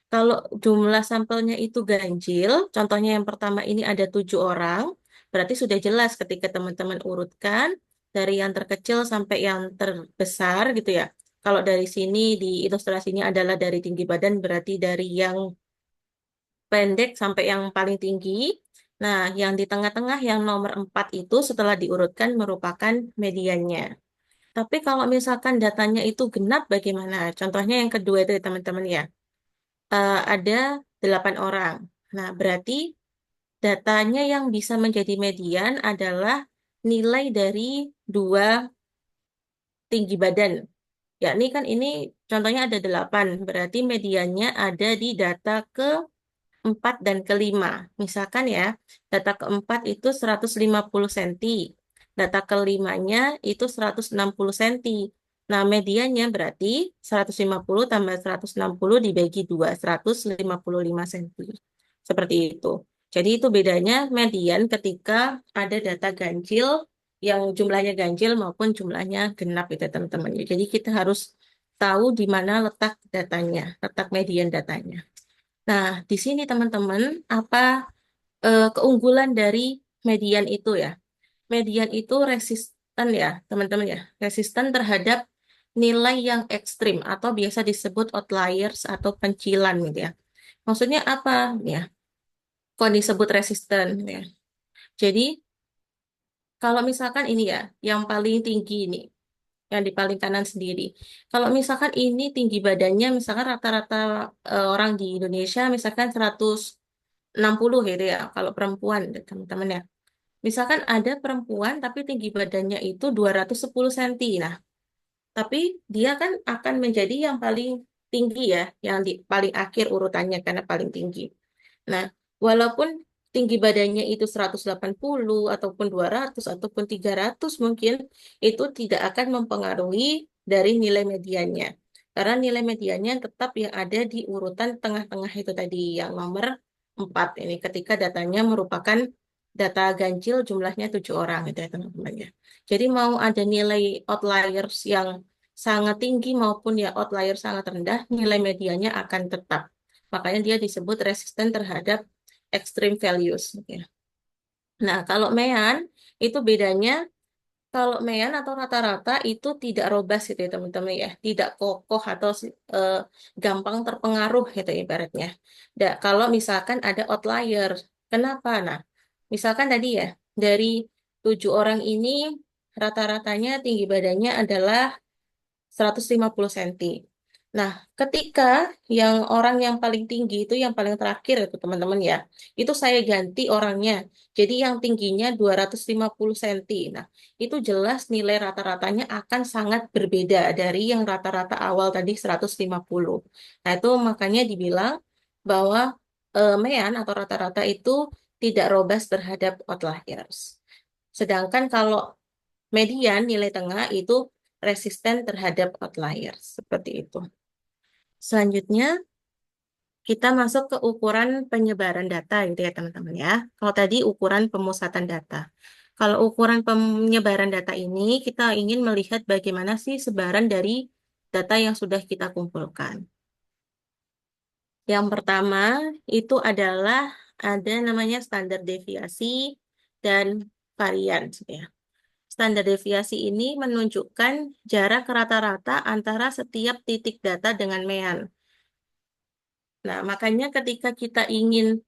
Kalau jumlah sampelnya itu ganjil, contohnya yang pertama ini ada 7 orang, berarti sudah jelas ketika teman-teman urutkan dari yang terkecil sampai yang terbesar gitu ya. Kalau dari sini di ilustrasinya adalah dari tinggi badan, berarti dari yang pendek sampai yang paling tinggi. Nah, yang di tengah-tengah yang nomor 4 itu setelah diurutkan merupakan mediannya. Tapi kalau misalkan datanya itu genap bagaimana? Contohnya yang kedua itu ya teman-teman ya. Ada 8 orang. Nah, berarti datanya yang bisa menjadi median adalah nilai dari 2 tinggi badan. Yakni kan ini contohnya ada 8, berarti mediannya ada di data ke-4 dan ke-5. Misalkan ya, data ke-4 itu 150 cm. Data ke-5-nya itu 160 cm. Nah, mediannya berarti 150 tambah 160 dibagi 2, 155 cm. Seperti itu. Jadi itu bedanya median ketika ada data ganjil yang jumlahnya ganjil maupun jumlahnya genap itu teman-teman. Jadi kita harus tahu di mana letak datanya, letak median datanya. Nah, di sini teman-teman, apa keunggulan dari median itu ya? Median itu resisten ya, teman-teman ya. Resisten terhadap nilai yang ekstrim atau biasa disebut outliers atau pencilan gitu ya. Maksudnya apa ya? Kok disebut resisten ya? Jadi, kalau misalkan ini ya, yang paling tinggi ini, yang di paling kanan sendiri. Kalau misalkan ini tinggi badannya, misalkan rata-rata orang di Indonesia, misalkan 160 gitu ya, kalau perempuan, teman-teman ya. Misalkan ada perempuan tapi tinggi badannya itu 210 cm. Nah, tapi dia kan akan menjadi yang paling tinggi ya, yang di paling akhir urutannya karena paling tinggi. Nah, walaupun tinggi badannya itu 180 ataupun 200 ataupun 300 mungkin itu tidak akan mempengaruhi dari nilai mediannya. Karena nilai mediannya tetap yang ada di urutan tengah-tengah itu tadi yang nomor 4 ini ketika datanya merupakan data ganjil jumlahnya 7 orang gitu ya teman-teman ya. Jadi mau ada nilai outliers yang sangat tinggi maupun ya outlier sangat rendah, nilai mediannya akan tetap. Makanya dia disebut resisten terhadap extreme values. Ya. Nah, kalau mean itu bedanya, kalau mean atau rata-rata itu tidak robust gitu ya teman-teman ya, tidak kokoh atau eh, gampang terpengaruh gitu ibaratnya. Kalau misalkan ada outlier, kenapa? Nah, misalkan tadi ya dari 7 orang ini rata-ratanya tinggi badannya adalah 150 cm. Nah, ketika yang orang yang paling tinggi itu yang paling terakhir itu teman-teman ya, itu saya ganti orangnya. Jadi yang tingginya 250 cm. Nah, itu jelas nilai rata-ratanya akan sangat berbeda dari yang rata-rata awal tadi 150. Nah, itu makanya dibilang bahwa mean atau rata-rata itu tidak robust terhadap outliers. Sedangkan kalau median nilai tengah itu resisten terhadap outliers. Seperti itu. Selanjutnya, kita masuk ke ukuran penyebaran data gitu ya teman-teman ya. Kalau tadi ukuran pemusatan data. Kalau ukuran penyebaran data ini, kita ingin melihat bagaimana sih sebaran dari data yang sudah kita kumpulkan. Yang pertama, itu adalah ada namanya standar deviasi dan varian ya. Standar deviasi ini menunjukkan jarak rata-rata antara setiap titik data dengan mean. Nah, makanya ketika kita ingin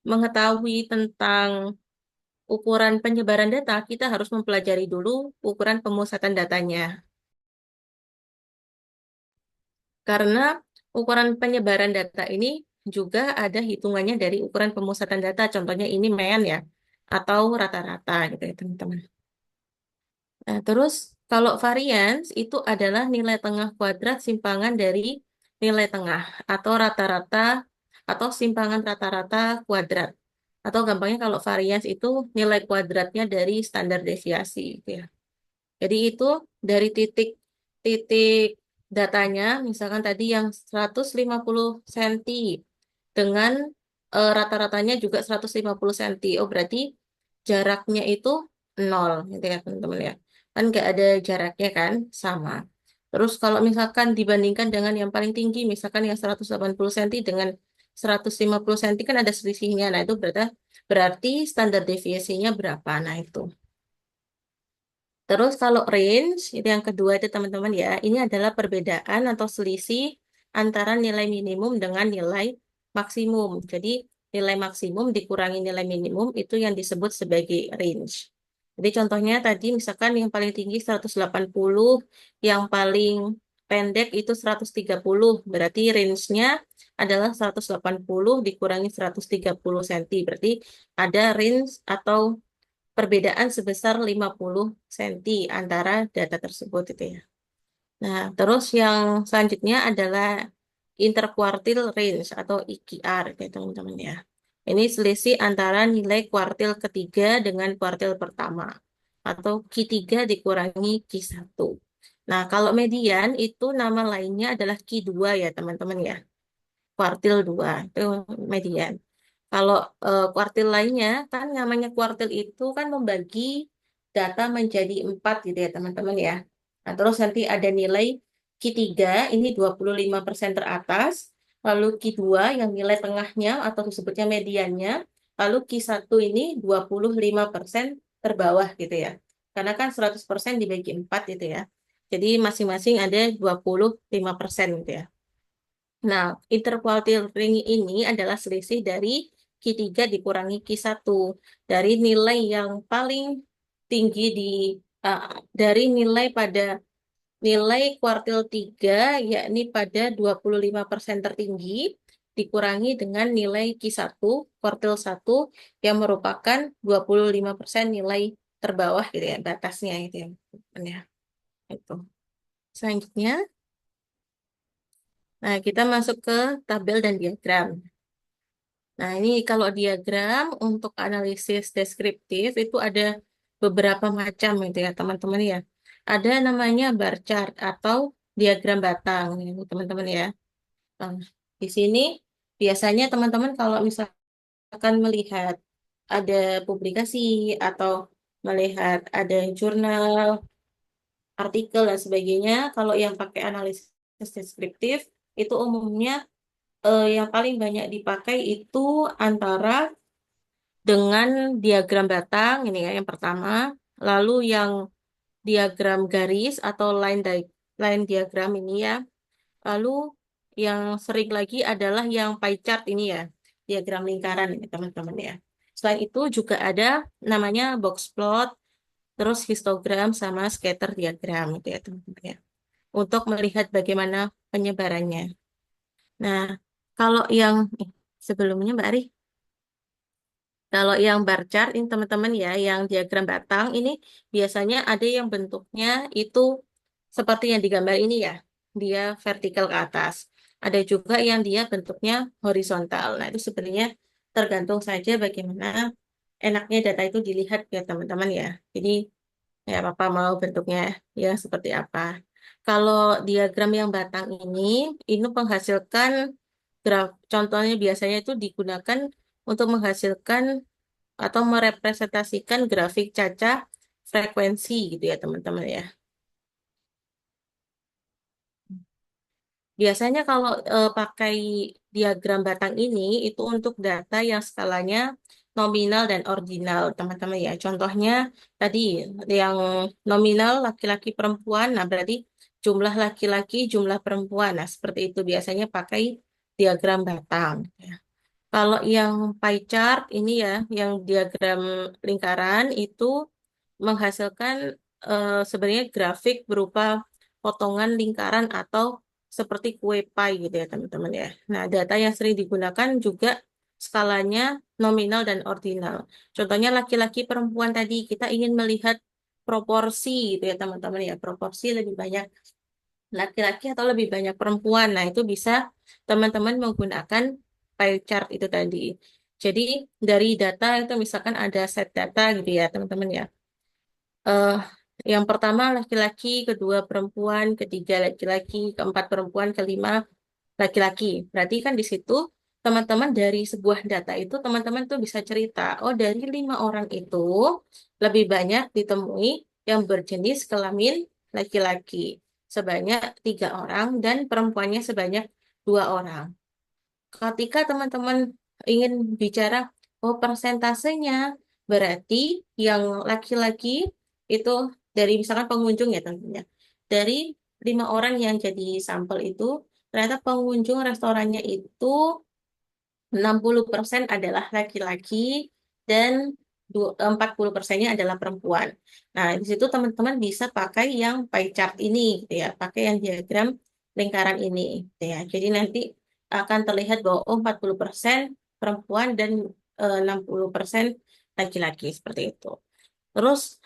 mengetahui tentang ukuran penyebaran data, kita harus mempelajari dulu ukuran pemusatan datanya. Karena ukuran penyebaran data ini juga ada hitungannya dari ukuran pemusatan data. Contohnya ini mean ya, atau rata-rata gitu ya teman-teman. Nah, terus kalau varians itu adalah nilai tengah kuadrat simpangan dari nilai tengah atau rata-rata atau simpangan rata-rata kuadrat. Atau gampangnya kalau varians itu nilai kuadratnya dari standar deviasi gitu ya. Jadi itu dari titik datanya, misalkan tadi yang 150 cm dengan rata-ratanya juga 150 cm. Oh, berarti jaraknya itu 0 gitu ya teman-teman ya. Kan nggak ada jaraknya kan, sama. Terus kalau misalkan dibandingkan dengan yang paling tinggi, misalkan yang 180 cm dengan 150 cm kan ada selisihnya. Nah, itu berarti standar deviasinya berapa. Nah, itu. Terus kalau range, itu yang kedua itu teman-teman ya, ini adalah perbedaan atau selisih antara nilai minimum dengan nilai maksimum. Jadi nilai maksimum dikurangi nilai minimum itu yang disebut sebagai range. Jadi contohnya tadi misalkan yang paling tinggi 180, yang paling pendek itu 130, berarti range-nya adalah 180 dikurangi 130 cm. Berarti ada range atau perbedaan sebesar 50 cm antara data tersebut itu ya. Nah, terus yang selanjutnya adalah interquartile range atau IQR ya teman-teman ya. Ini selisih antara nilai kuartil ketiga dengan kuartil pertama atau Q3 dikurangi Q1. Nah, kalau median itu nama lainnya adalah Q2 ya teman-teman ya. Kuartil 2 itu median. Kalau kuartil lainnya, kan namanya kuartil itu kan membagi data menjadi 4 gitu ya teman-teman ya. Nah, terus nanti ada nilai Q3, ini 25% teratas, lalu Q2 yang nilai tengahnya atau disebutnya mediannya, lalu Q1 ini 25% terbawah gitu ya. Karena kan 100% dibagi 4 gitu ya. Jadi masing-masing ada 25% gitu ya. Nah, interquartile ring ini adalah selisih dari Q3 dikurangi Q1 dari nilai yang paling tinggi uh, dari nilai pada nilai kuartil 3 yakni pada 25% tertinggi dikurangi dengan nilai Q1 kuartil 1 yang merupakan 25% nilai terbawah gitu ya batasnya itu ya. Itu. Selanjutnya, nah kita masuk ke tabel dan diagram. Nah, ini kalau diagram untuk analisis deskriptif itu ada beberapa macam gitu ya, teman-teman ya. Ada namanya bar chart atau diagram batang ya, teman-teman ya. Nah, di sini biasanya teman-teman kalau misalkan melihat ada publikasi atau melihat ada jurnal, artikel dan sebagainya, kalau yang pakai analisis deskriptif itu umumnya yang paling banyak dipakai itu antara dengan diagram batang ini ya yang pertama, lalu yang diagram garis atau line diagram ini ya. Lalu yang sering lagi adalah yang pie chart ini ya, diagram lingkaran ini teman-teman ya. Selain itu juga ada namanya box plot, terus histogram sama scatter diagram itu ya teman-teman ya. Untuk melihat bagaimana penyebarannya. Nah, kalau yang sebelumnya Mbak Ari, kalau yang bar chart ini teman-teman ya, yang diagram batang ini biasanya ada yang bentuknya itu seperti yang digambar ini ya, dia vertikal ke atas. Ada juga yang dia bentuknya horizontal. Nah, itu sebenarnya tergantung saja bagaimana enaknya data itu dilihat ya teman-teman ya. Jadi ya apa mau bentuknya ya seperti apa. Kalau diagram yang batang ini menghasilkan graf. Contohnya biasanya itu digunakan untuk menghasilkan atau merepresentasikan grafik cacah frekuensi gitu ya teman-teman ya. Biasanya kalau pakai diagram batang ini itu untuk data yang skalanya nominal dan ordinal, teman-teman ya. Contohnya tadi yang nominal laki-laki perempuan, nah berarti jumlah laki-laki, jumlah perempuan. Nah, seperti itu biasanya pakai diagram batang. Ya. Kalau yang pie chart ini ya, yang diagram lingkaran itu menghasilkan sebenarnya grafik berupa potongan lingkaran atau seperti kue pie gitu ya teman-teman ya. Nah, data yang sering digunakan juga skalanya nominal dan ordinal. Contohnya laki-laki perempuan tadi kita ingin melihat proporsi gitu ya teman-teman ya. Proporsi lebih banyak laki-laki atau lebih banyak perempuan. Nah, itu bisa teman-teman menggunakan pie chart itu tadi. Jadi dari data itu misalkan ada set data gitu ya teman-teman ya. eh yang pertama laki-laki, kedua perempuan, ketiga laki-laki, keempat perempuan, kelima laki-laki. Berarti kan di situ teman-teman dari sebuah data itu teman-teman tuh bisa cerita, oh dari 5 orang itu lebih banyak ditemui yang berjenis kelamin laki-laki sebanyak 3 orang dan perempuannya sebanyak 2 orang. Ketika teman-teman ingin bicara, oh persentasenya, berarti yang laki-laki itu dari misalkan pengunjung ya tentunya. Dari 5 orang yang jadi sampel itu, ternyata pengunjung restorannya itu 60% adalah laki-laki dan 40%-nya adalah perempuan. Nah, di situ teman-teman bisa pakai yang pie chart ini, gitu ya, pakai yang diagram lingkaran ini, gitu ya. Jadi nanti akan terlihat bahwa 40% perempuan dan 60% laki-laki seperti itu. Terus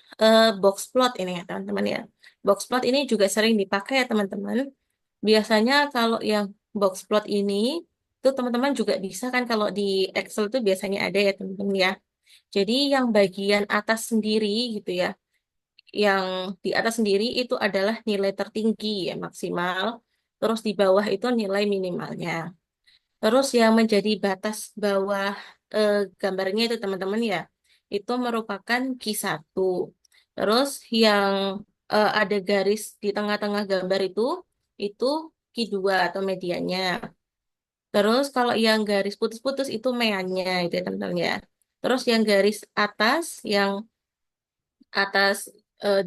box plot ini ya teman-teman ya. Box plot ini juga sering dipakai ya teman-teman. Biasanya kalau yang box plot ini itu teman-teman juga bisa kan kalau di Excel itu biasanya ada ya teman-teman ya. Jadi yang bagian atas sendiri gitu ya. Yang di atas sendiri itu adalah nilai tertinggi ya maksimal. Terus di bawah itu nilai minimalnya. Terus yang menjadi batas bawah gambarnya itu teman-teman ya, itu merupakan Q1. Terus yang ada garis di tengah-tengah gambar itu Q2 atau medianya. Terus kalau yang garis putus-putus itu meannya itu ya teman-teman ya. Terus yang garis atas, yang atas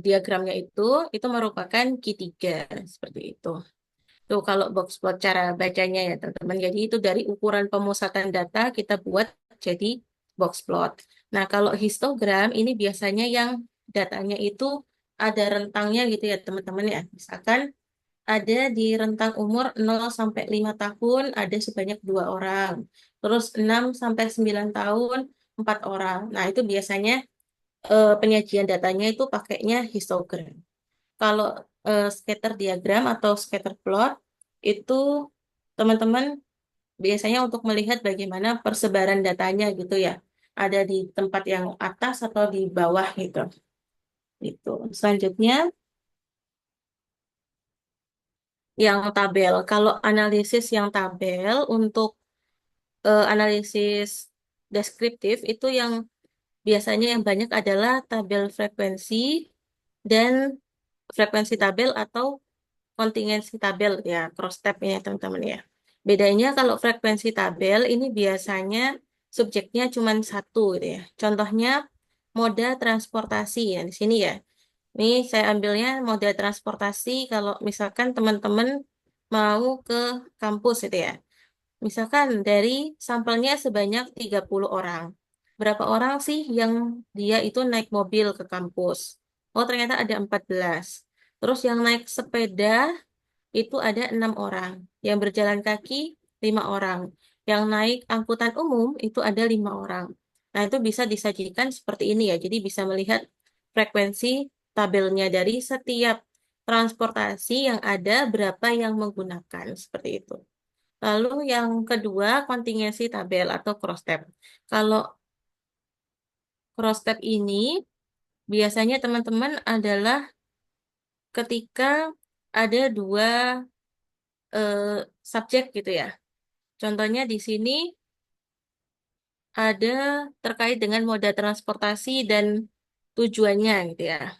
diagramnya itu merupakan Q3 seperti itu. Tuh kalau box plot cara bacanya ya teman-teman. Jadi itu dari ukuran pemusatan data kita buat jadi box plot. Nah kalau histogram ini biasanya yang datanya itu ada rentangnya gitu ya teman-teman ya. Misalkan ada di rentang umur 0 sampai 5 tahun ada sebanyak 2 orang. Terus 6 sampai 9 tahun 4 orang. Nah itu biasanya penyajian datanya itu pakainya histogram. Kalau scatter diagram atau scatter plot itu teman-teman biasanya untuk melihat bagaimana persebaran datanya gitu ya. Ada di tempat yang atas atau di bawah gitu. Itu. Selanjutnya yang tabel. Kalau analisis yang tabel untuk analisis deskriptif itu yang biasanya yang banyak adalah tabel frekuensi dan frekuensi tabel atau kontingensi tabel ya, cross tab ya teman-teman ya. Bedanya kalau frekuensi tabel ini biasanya subjeknya cuma satu gitu ya. Contohnya moda transportasi ya di sini ya. Ini saya ambilnya moda transportasi kalau misalkan teman-teman mau ke kampus itu ya. Misalkan dari sampelnya sebanyak 30 orang. Berapa orang sih yang dia itu naik mobil ke kampus? Oh, ternyata ada 14. Terus yang naik sepeda itu ada 6 orang. Yang berjalan kaki 5 orang. Yang naik angkutan umum itu ada 5 orang. Nah, itu bisa disajikan seperti ini ya. Jadi bisa melihat frekuensi tabelnya dari setiap transportasi yang ada, berapa yang menggunakan. Seperti itu. Lalu yang kedua, kontingensi tabel atau cross tab. Kalau cross tab ini biasanya teman-teman adalah ketika ada dua eh, subjek gitu ya. Contohnya di sini ada terkait dengan moda transportasi dan tujuannya gitu ya.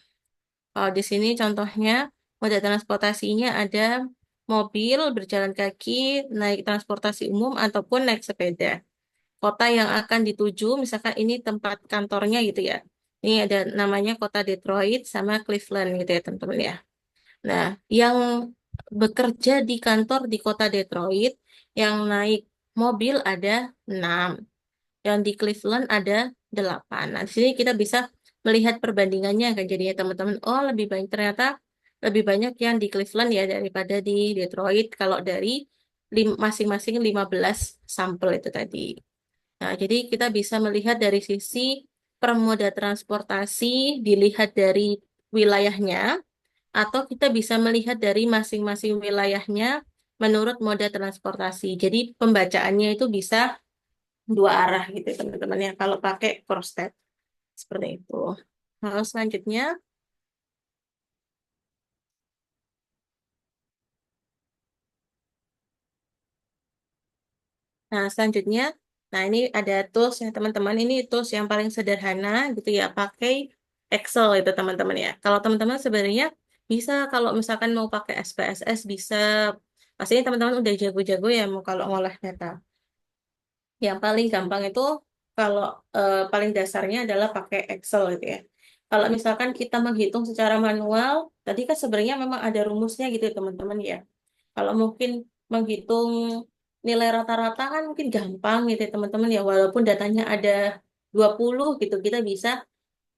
Kalau di sini contohnya moda transportasinya ada mobil, berjalan kaki, naik transportasi umum ataupun naik sepeda. Kota yang akan dituju, misalkan ini tempat kantornya gitu ya. Ini ada namanya kota Detroit sama Cleveland gitu ya teman-teman ya. Nah, yang bekerja di kantor di kota Detroit, yang naik mobil ada 6, yang di Cleveland ada 8. Nah, di sini kita bisa melihat perbandingannya kan jadinya teman-teman. Oh, lebih banyak ternyata lebih banyak yang di Cleveland ya daripada di Detroit kalau dari masing-masing 15 sampel itu tadi. Nah, jadi kita bisa melihat dari sisi permoda transportasi, dilihat dari wilayahnya, atau kita bisa melihat dari masing-masing wilayahnya menurut moda transportasi. Jadi pembacaannya itu bisa dua arah gitu teman-teman ya kalau pakai cross tab seperti itu. Lalu selanjutnya, nah selanjutnya, nah ini ada tools ya teman-teman. Ini tools yang paling sederhana gitu ya, pakai Excel itu teman-teman ya. Kalau teman-teman sebenarnya bisa kalau misalkan mau pakai SPSS bisa. Pastinya teman-teman udah jago-jago ya mau kalau ngolah data. Yang paling gampang itu kalau paling dasarnya adalah pakai Excel gitu ya. Kalau misalkan kita menghitung secara manual, tadi kan sebenarnya memang ada rumusnya gitu ya teman-teman ya. Kalau mungkin menghitung nilai rata-rata kan mungkin gampang gitu ya teman-teman ya. Walaupun datanya ada 20 gitu, kita bisa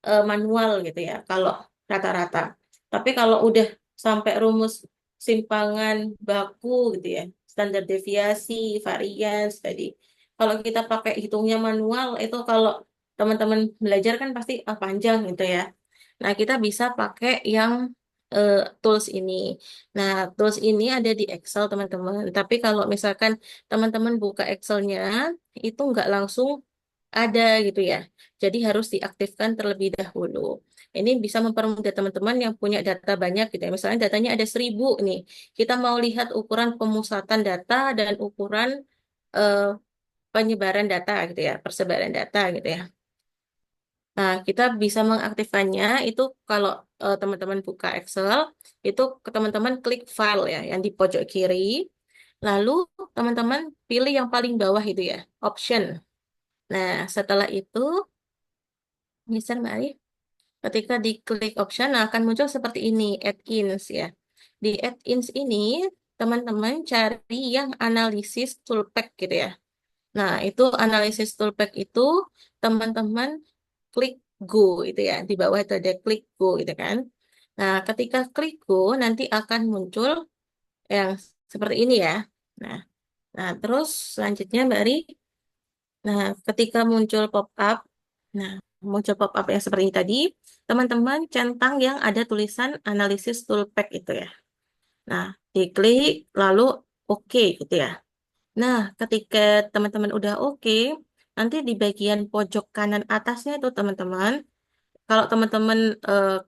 manual gitu ya kalau rata-rata. Tapi kalau udah sampai rumus simpangan baku gitu ya, standar deviasi, varians tadi. Kalau kita pakai hitungnya manual itu kalau teman-teman belajar kan pasti panjang gitu ya. Nah, kita bisa pakai yang tools ini. Nah, tools ini ada di Excel teman-teman. Tapi kalau misalkan teman-teman buka Excelnya itu nggak langsung ada gitu ya. Jadi harus diaktifkan terlebih dahulu. Ini bisa mempermudah teman-teman yang punya data banyak gitu ya. Misalnya datanya ada 1000 nih. Kita mau lihat ukuran pemusatan data dan ukuran eh, penyebaran data gitu ya, persebaran data gitu ya. Nah, kita bisa mengaktifkannya itu kalau teman-teman buka Excel, itu ke teman-teman klik file ya, yang di pojok kiri. Lalu teman-teman pilih yang paling bawah itu ya, option. Nah, setelah itu, Mister Mari, ketika diklik option, nah akan muncul seperti ini, add-ins ya. Di add-ins ini, teman-teman cari yang analisis toolpack gitu ya. Nah, itu analisis toolpack itu teman-teman klik go itu ya. Di bawah itu ada klik go gitu kan. Nah, ketika klik go nanti akan muncul yang seperti ini ya. Nah, nah terus selanjutnya Mbak Ri, nah ketika muncul pop-up, nah muncul pop-up yang seperti ini tadi, teman-teman centang yang ada tulisan analisis toolpack itu ya. Nah, diklik lalu oke gitu ya. Nah, ketika teman-teman udah oke, nanti di bagian pojok kanan atasnya itu teman-teman, kalau teman-teman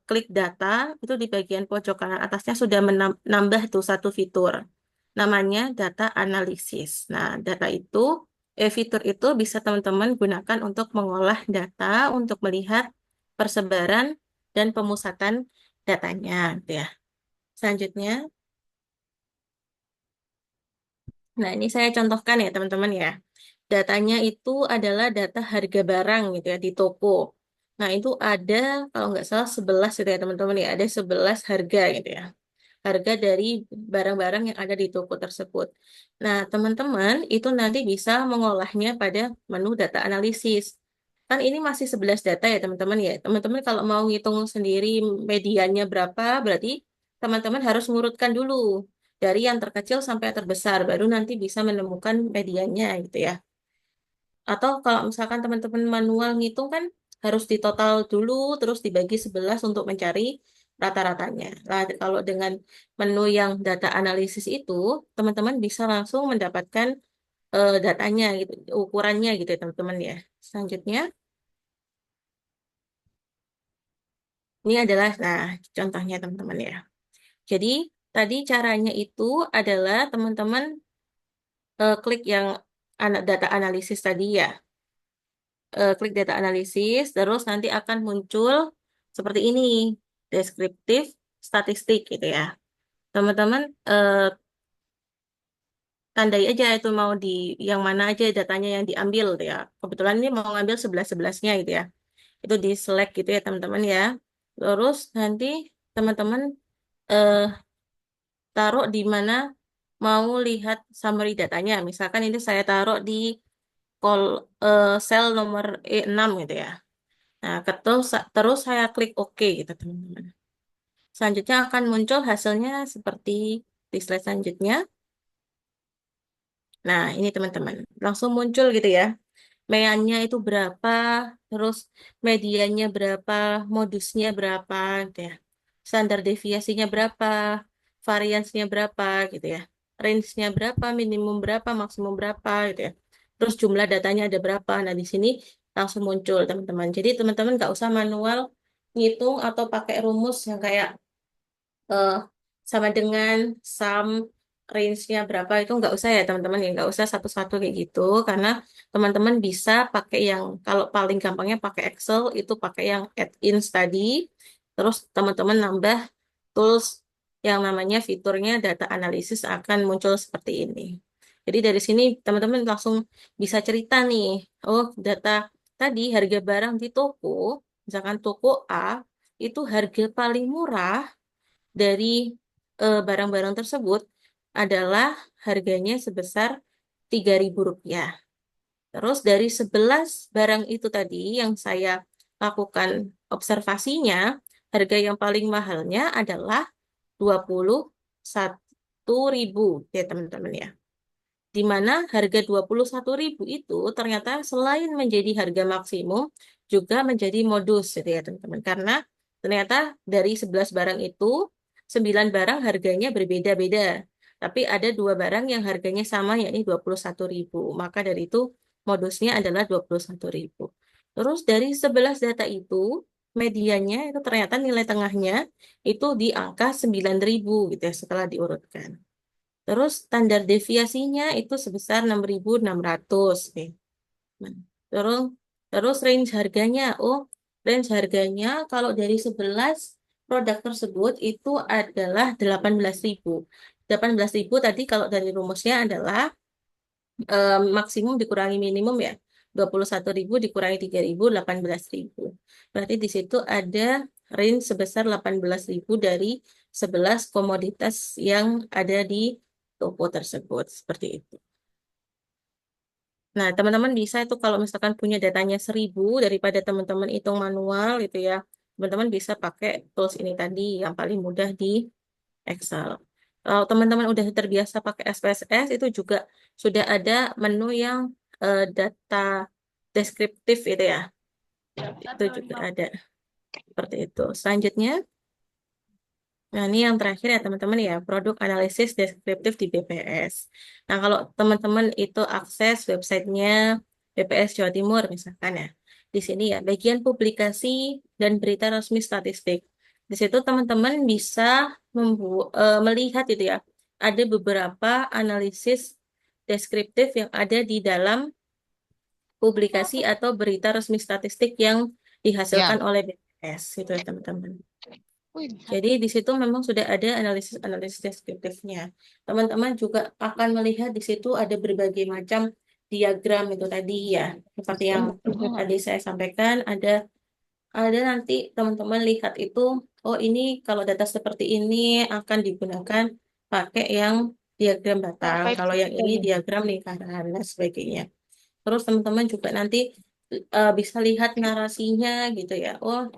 klik data, itu di bagian pojok kanan atasnya sudah menambah tuh satu fitur. Namanya data analisis. Nah, data itu, fitur itu bisa teman-teman gunakan untuk mengolah data, untuk melihat persebaran dan pemusatan datanya. Gitu ya. Selanjutnya, nah ini saya contohkan ya teman-teman ya. Datanya itu adalah data harga barang gitu ya di toko. Nah, itu ada kalau nggak salah 11 gitu ya teman-teman ya. Ada 11 harga gitu ya. Harga dari barang-barang yang ada di toko tersebut. Nah, teman-teman itu nanti bisa mengolahnya pada menu data analisis. Kan ini masih 11 data ya teman-teman ya. Teman-teman kalau mau ngitung sendiri mediannya berapa, berarti teman-teman harus ngurutkan dulu. dari yang terkecil sampai yang terbesar, baru nanti bisa menemukan mediannya gitu ya. Atau kalau misalkan teman-teman manual ngitung kan harus ditotal dulu, terus dibagi 11 untuk mencari rata-ratanya. Nah, kalau dengan menu yang data analisis itu, teman-teman bisa langsung mendapatkan datanya gitu, ukurannya gitu ya teman-teman ya. Selanjutnya, ini adalah, nah contohnya teman-teman ya. Jadi, tadi caranya itu adalah teman-teman klik yang data analisis tadi ya. Klik data analisis, terus nanti akan muncul seperti ini, deskriptif statistik gitu ya. Teman-teman tandai aja itu mau di yang mana aja datanya yang diambil gitu ya. Kebetulan ini mau ngambil 11-11-nya gitu ya. Itu di select gitu ya teman-teman ya. Terus nanti teman-teman eh, taruh di mana mau lihat summary datanya. Misalkan ini saya taruh di cell nomor E6 gitu ya. Nah, terus saya klik OK gitu teman-teman. Selanjutnya akan muncul hasilnya seperti di slide selanjutnya. Nah, ini teman-teman. Langsung muncul gitu ya. Meannya itu berapa, terus mediannya berapa, modusnya berapa gitu ya. Standar deviasinya berapa, variansnya berapa gitu ya. Range-nya berapa, minimum berapa, maksimum berapa gitu ya. Terus jumlah datanya ada berapa. Nah, di sini langsung muncul teman-teman. Jadi teman-teman nggak usah manual ngitung atau pakai rumus yang kayak eh, sama dengan sum range-nya berapa itu nggak usah ya teman-teman ya, nggak usah satu-satu kayak gitu karena teman-teman bisa pakai yang kalau paling gampangnya pakai Excel itu pakai yang add-ins tadi, terus teman-teman nambah tools yang namanya fiturnya data analisis akan muncul seperti ini. Jadi dari sini teman-teman langsung bisa cerita nih, oh data tadi harga barang di toko, misalkan toko A itu harga paling murah dari barang-barang tersebut adalah harganya sebesar Rp3.000. Terus dari 11 barang itu tadi yang saya lakukan observasinya, harga yang paling mahalnya adalah 21.000 ya teman-teman ya. Di mana harga 21.000 itu ternyata selain menjadi harga maksimum juga menjadi modus gitu ya teman-teman. Karena ternyata dari 11 barang itu 9 barang harganya berbeda-beda. Tapi ada 2 barang yang harganya sama yakni 21.000. Maka dari itu modusnya adalah 21.000. Terus dari 11 data itu medianya itu ternyata nilai tengahnya itu di angka 9.000 gitu ya setelah diurutkan. Terus standar deviasinya itu sebesar 6.600 nih. Nah, Terus terus range harganya. Oh, range harganya kalau dari 11 produk tersebut itu adalah 18.000. 18.000 tadi kalau dari rumusnya adalah maksimum dikurangi minimum ya. 21.000 dikurangi 3.000, 18.000. Berarti di situ ada range sebesar 18.000 dari 11 komoditas yang ada di toko tersebut. Seperti itu. Nah, teman-teman bisa itu kalau misalkan punya datanya 1.000 daripada teman-teman hitung manual gitu ya. Teman-teman bisa pakai tools ini tadi yang paling mudah di Excel. Kalau teman-teman udah terbiasa pakai SPSS itu juga sudah ada menu yang data deskriptif itu ya. Itu juga ada seperti itu. Selanjutnya, nah ini yang terakhir ya teman-teman ya, produk analisis deskriptif di BPS. Nah kalau teman-teman itu akses websitenya BPS Jawa Timur misalkan ya, di sini ya bagian publikasi dan berita resmi statistik. Di situ teman-teman bisa melihat itu ya, ada beberapa analisis deskriptif yang ada di dalam publikasi atau berita resmi statistik yang dihasilkan oleh BPS itu ya teman-teman. Jadi di situ memang sudah ada analisis deskriptifnya. Teman-teman juga akan melihat di situ ada berbagai macam diagram itu tadi ya. Seperti yang tadi saya sampaikan, ada nanti teman-teman lihat itu, oh ini kalau data seperti ini akan digunakan pakai yang diagram batang. Kalau yang ini diagram lingkaran dan sebagainya. Terus teman-teman juga nanti bisa lihat narasinya gitu ya. Oh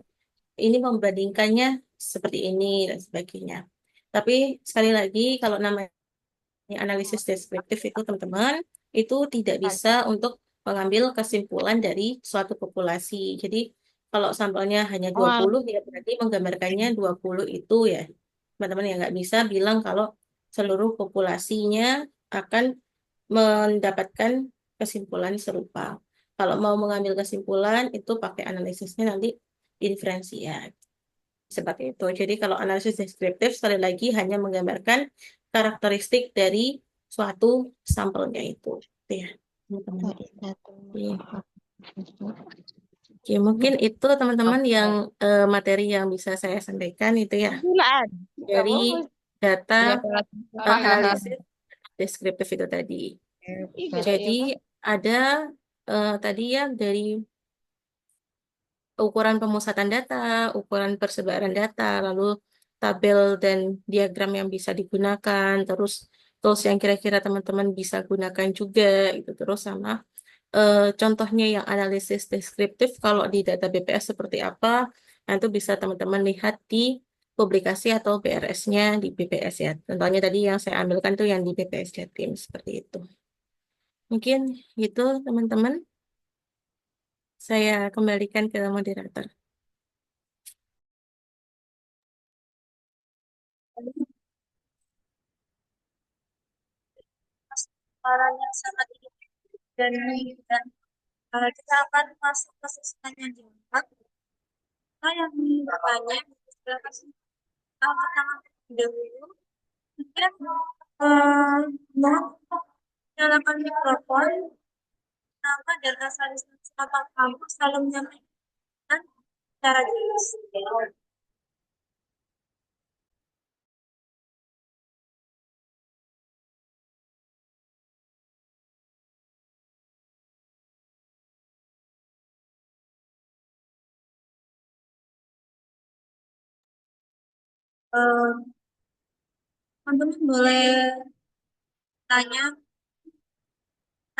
ini membandingkannya seperti ini dan sebagainya. Tapi sekali lagi, kalau namanya analisis deskriptif itu teman-teman, itu tidak bisa untuk mengambil kesimpulan dari suatu populasi. Jadi kalau sampelnya hanya 20, ya berarti menggambarkannya 20 itu ya. Teman-teman ya nggak bisa bilang kalau seluruh populasinya akan mendapatkan kesimpulan serupa. Kalau mau mengambil kesimpulan, itu pakai analisisnya nanti inferensial. Seperti itu. Jadi kalau analisis deskriptif sekali lagi hanya menggambarkan karakteristik dari suatu sampelnya itu. Gitu ya, teman-teman. Oke. Oke, mungkin itu teman-teman yang materi yang bisa saya sampaikan itu ya dari data analisis deskriptif itu tadi. Jadi ada tadi ya dari ukuran pemusatan data, ukuran persebaran data, lalu tabel dan diagram yang bisa digunakan, terus tools yang kira-kira teman-teman bisa gunakan juga, itu terus sama contohnya yang analisis deskriptif kalau di data BPS seperti apa, nah itu bisa teman-teman lihat di publikasi atau BRS-nya di BPS ya. Contohnya tadi yang saya ambilkan tuh yang di BPS Jatim seperti itu. Mungkin gitu teman-teman. Saya kembalikan ke moderator. Saran yang sangat ini dan mengingatkan. Kita akan masuk ke sesi tanya jawab. Nah, yang bertanya, silakan angkat tangan terlebih dahulu. Kemudian, mohon untuk nyalakan mikrofon. Nama dan asal apa kamu selalu menyampaikan secara jelas. Eh, Teman-teman boleh tanya,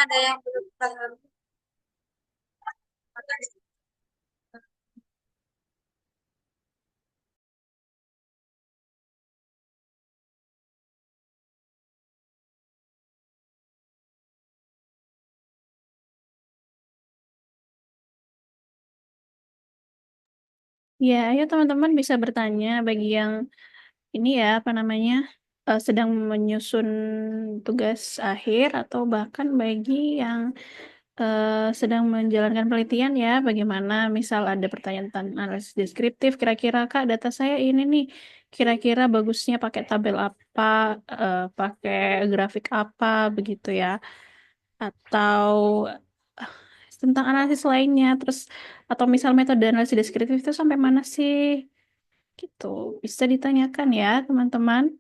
ada yang belum paham. Ya, ayo teman-teman bisa bertanya bagi yang ini ya, apa namanya, sedang menyusun tugas akhir atau bahkan bagi yang sedang menjalankan penelitian ya, bagaimana misal ada pertanyaan tentang analisis deskriptif, kira-kira Kak data saya ini nih, kira-kira bagusnya pakai tabel apa, pakai grafik apa, begitu ya, atau eh, tentang analisis lainnya, terus atau misal metode analisis deskriptif itu sampai mana sih, gitu, bisa ditanyakan ya teman-teman.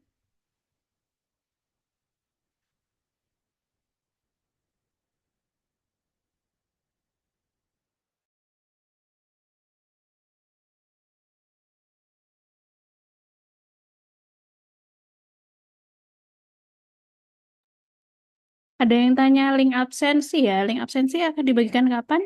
Ada yang tanya link absensi ya, link absensi akan dibagikan kapan?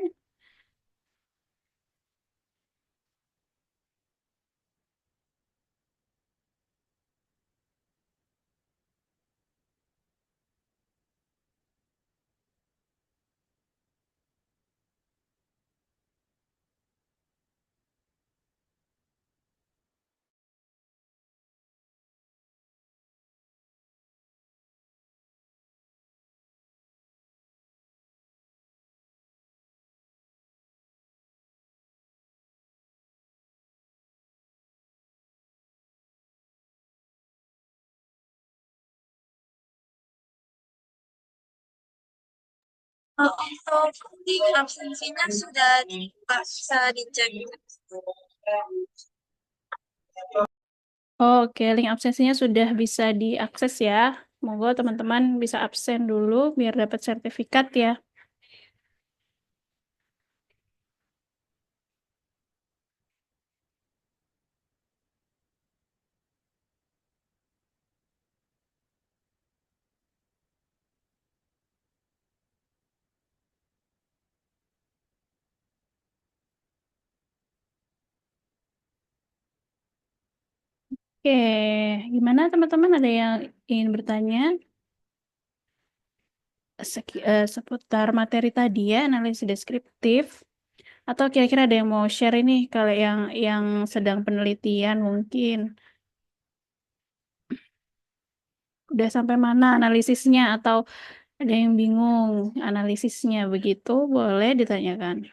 Untuk di absensinya sudah bisa dicek. Oke, link absensinya sudah bisa diakses ya. Monggo teman-teman bisa absen dulu biar dapat sertifikat ya. Oke, gimana teman-teman? Ada yang ingin bertanya seputar materi tadi ya, analisis deskriptif? Atau kira-kira ada yang mau share ini kalau yang sedang penelitian mungkin udah sampai mana analisisnya atau ada yang bingung analisisnya begitu, boleh ditanyakan.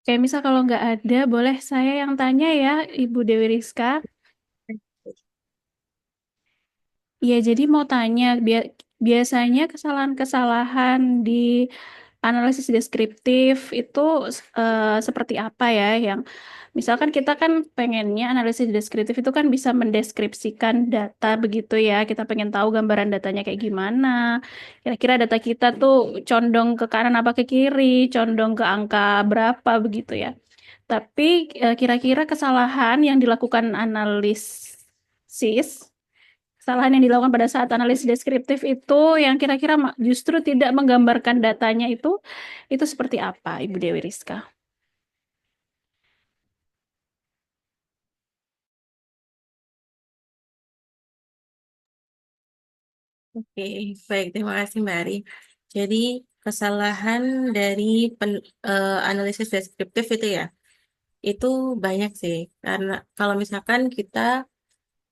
Kayak misal kalau nggak ada, boleh saya yang tanya ya, Ibu Dewi Rizka. Iya, jadi mau tanya, biasanya kesalahan-kesalahan di analisis deskriptif itu seperti apa ya? Yang misalkan kita kan pengennya analisis deskriptif itu kan bisa mendeskripsikan data begitu ya. Kita pengen tahu gambaran datanya kayak gimana. Kira-kira data kita tuh condong ke kanan apa ke kiri, condong ke angka berapa begitu ya. Tapi kira-kira kesalahan yang dilakukan analisis kesalahan yang dilakukan pada saat analisis deskriptif itu yang kira-kira justru tidak menggambarkan datanya itu seperti apa, Ibu Dewi Rizka? Oke, baik. Terima kasih, Mbak Ari. Jadi, kesalahan dari analisis deskriptif itu ya, itu banyak sih. Karena kalau misalkan kita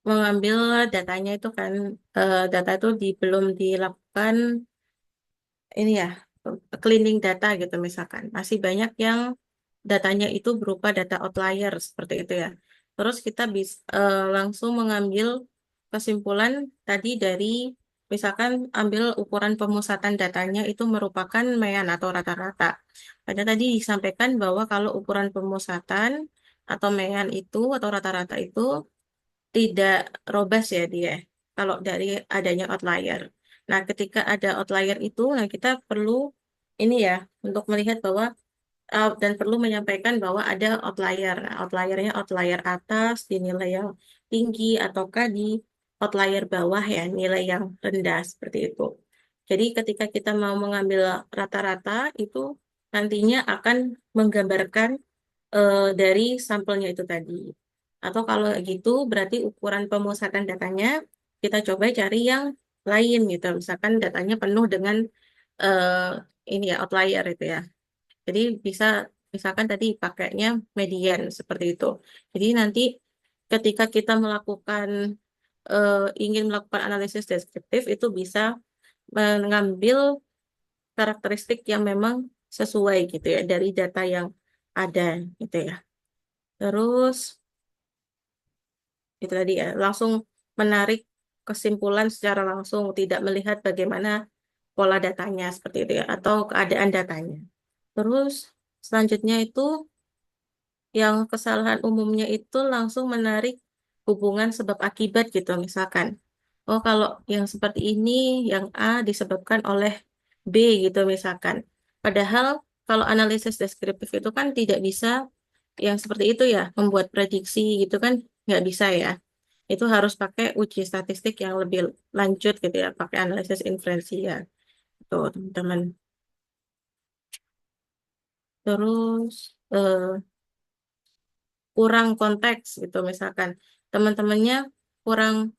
mengambil datanya itu kan, data itu belum dilakukan ini ya, cleaning data gitu misalkan. Masih banyak yang datanya itu berupa data outlier seperti itu ya. Terus kita bisa langsung mengambil kesimpulan tadi dari misalkan ambil ukuran pemusatan datanya itu merupakan mean atau rata-rata. Pada tadi disampaikan bahwa kalau ukuran pemusatan atau mean itu atau rata-rata itu tidak robust ya dia kalau dari adanya outlier. Nah, ketika ada outlier itu, nah kita perlu ini ya untuk melihat bahwa dan perlu menyampaikan bahwa ada outlier. Nah, outliernya outlier atas di nilai yang tinggi ataukah di outlier bawah ya nilai yang rendah seperti itu. Jadi ketika kita mau mengambil rata-rata itu nantinya akan menggambarkan dari sampelnya itu tadi. Atau kalau gitu berarti ukuran pemusatan datanya kita coba cari yang lain gitu. Misalkan datanya penuh dengan eh, ini ya outlier itu ya. Jadi bisa misalkan tadi pakainya median seperti itu. Jadi nanti ketika kita melakukan ingin melakukan analisis deskriptif itu bisa mengambil karakteristik yang memang sesuai gitu ya dari data yang ada gitu ya. Terus itu tadi ya langsung menarik kesimpulan secara langsung tidak melihat bagaimana pola datanya seperti itu ya atau keadaan datanya. Terus selanjutnya itu yang kesalahan umumnya itu langsung menarik hubungan sebab akibat gitu misalkan. Oh kalau yang seperti ini yang A disebabkan oleh B gitu misalkan. Padahal kalau analisis deskriptif itu kan tidak bisa yang seperti itu ya, membuat prediksi gitu kan nggak bisa ya. Itu harus pakai uji statistik yang lebih lanjut gitu ya, pakai analisis inferensial. Tuh teman-teman. Terus kurang konteks gitu misalkan teman-temannya kurang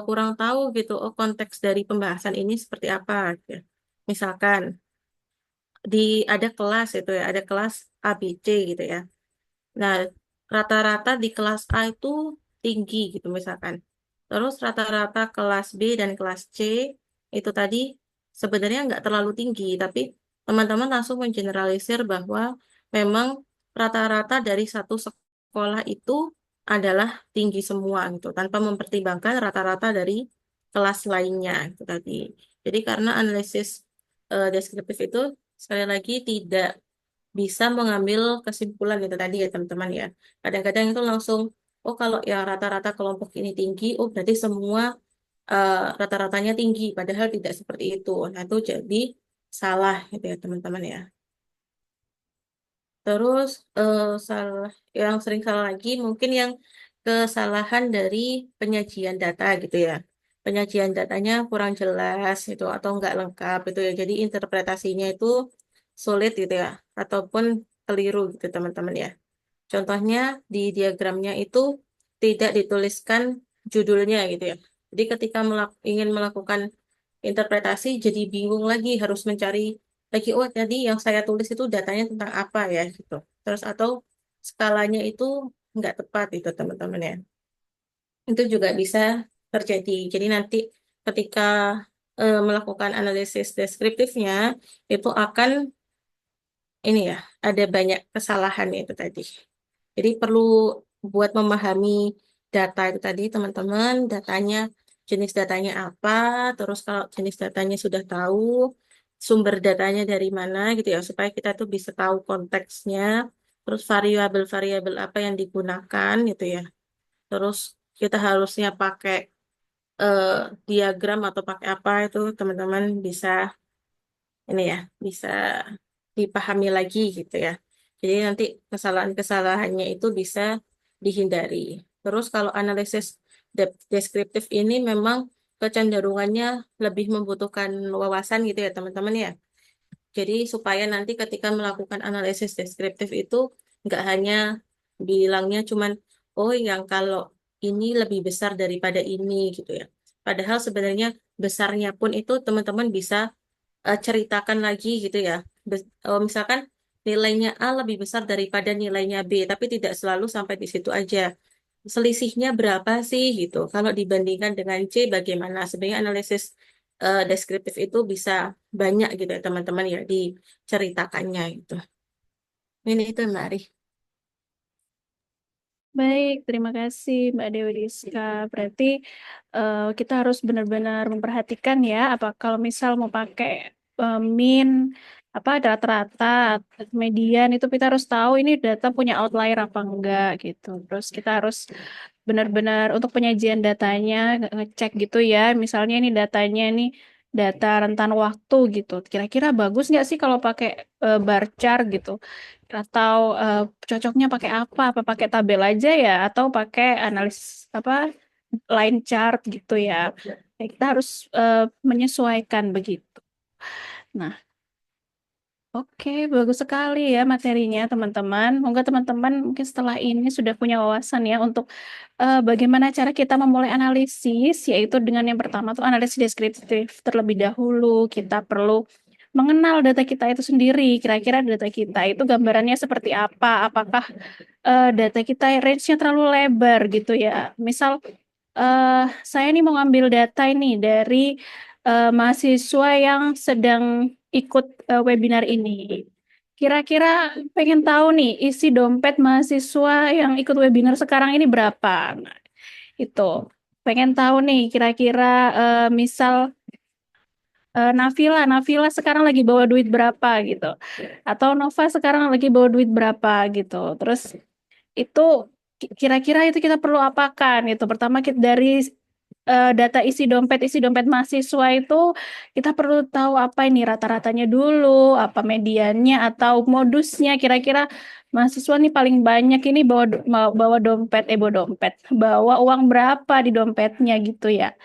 kurang tahu gitu oh konteks dari pembahasan ini seperti apa gitu. Misalkan di ada kelas itu ya ada kelas ABC gitu ya. Nah, rata-rata di kelas A itu tinggi gitu misalkan. Terus rata-rata kelas B dan kelas C itu tadi sebenarnya nggak terlalu tinggi, tapi teman-teman langsung mengeneralisir bahwa memang rata-rata dari satu sekolah itu adalah tinggi semua gitu, tanpa mempertimbangkan rata-rata dari kelas lainnya itu tadi. Jadi karena analisis deskriptif itu sekali lagi tidak bisa mengambil kesimpulan itu tadi ya teman-teman ya. Kadang-kadang itu langsung, oh kalau yang rata-rata kelompok ini tinggi, oh berarti semua rata-ratanya tinggi, padahal tidak seperti itu. Nah itu jadi salah gitu ya teman-teman ya. Terus salah yang sering salah lagi mungkin yang kesalahan dari penyajian data gitu ya. Penyajian datanya kurang jelas itu atau nggak lengkap itu ya. Jadi interpretasinya itu sulit gitu ya ataupun keliru gitu teman-teman ya. Contohnya di diagramnya itu tidak dituliskan judulnya gitu ya. Jadi ketika ingin melakukan interpretasi jadi bingung lagi harus mencari lagi oh tadi yang saya tulis itu datanya tentang apa ya gitu. Terus atau skalanya itu nggak tepat itu teman-teman ya. Itu juga bisa terjadi. Jadi nanti ketika melakukan analisis deskriptifnya itu akan ini ya ada banyak kesalahan itu tadi. Jadi perlu buat memahami data itu tadi teman-teman, datanya jenis datanya apa, terus kalau jenis datanya sudah tahu, sumber datanya dari mana gitu ya, supaya kita tuh bisa tahu konteksnya, terus variabel-variabel apa yang digunakan gitu ya. Terus kita harusnya pakai eh, diagram atau pakai apa itu teman-teman bisa ini ya, bisa dipahami lagi gitu ya. Jadi nanti kesalahan-kesalahannya itu bisa dihindari. Terus kalau analisis deskriptif ini memang kecenderungannya lebih membutuhkan wawasan gitu ya teman-teman ya. Jadi supaya nanti ketika melakukan analisis deskriptif itu nggak hanya bilangnya cuman oh yang kalau ini lebih besar daripada ini gitu ya. Padahal sebenarnya besarnya pun itu teman-teman bisa ceritakan lagi gitu ya. Misalkan nilainya A lebih besar daripada nilainya B, tapi tidak selalu sampai di situ aja. Selisihnya berapa sih gitu? Kalau dibandingkan dengan C, bagaimana? Sebenarnya analisis deskriptif itu bisa banyak gitu ya teman-teman ya diceritakannya itu. Ini itu Mbak Ari. Baik, terima kasih Mbak Dewi Rizka. Berarti kita harus benar-benar memperhatikan ya, apa kalau misal mau pakai min, apa ada rata-rata, median itu kita harus tahu ini data punya outlier apa enggak gitu. Terus kita harus benar-benar untuk penyajian datanya ngecek gitu ya. Misalnya ini datanya ini data rentan waktu gitu. Kira-kira bagus nggak sih kalau pakai bar chart gitu? Atau cocoknya pakai apa? Apa pakai tabel aja ya? Atau pakai analis apa line chart gitu ya? Ya, kita harus menyesuaikan begitu. Nah, oke, bagus sekali ya materinya teman-teman. Semoga teman-teman mungkin setelah ini sudah punya wawasan ya untuk bagaimana cara kita memulai analisis, yaitu dengan yang pertama tuh analisis deskriptif terlebih dahulu. Kita perlu mengenal data kita itu sendiri. Kira-kira data kita itu gambarannya seperti apa? Apakah data kita range-nya terlalu lebar gitu ya? Misal saya ini mau ngambil data ini dari mahasiswa yang sedang ikut webinar ini. Kira-kira pengen tahu nih isi dompet mahasiswa yang ikut webinar sekarang ini berapa? Nah, itu pengen tahu nih kira-kira misal Nafila sekarang lagi bawa duit berapa gitu, atau Nova sekarang lagi bawa duit berapa gitu. Terus itu kira-kira itu kita perlu apakan itu pertama kita dari data isi dompet mahasiswa itu kita perlu tahu apa ini rata-ratanya dulu apa mediannya atau modusnya kira-kira mahasiswa nih paling banyak ini bawa dompet bawa uang berapa di dompetnya gitu ya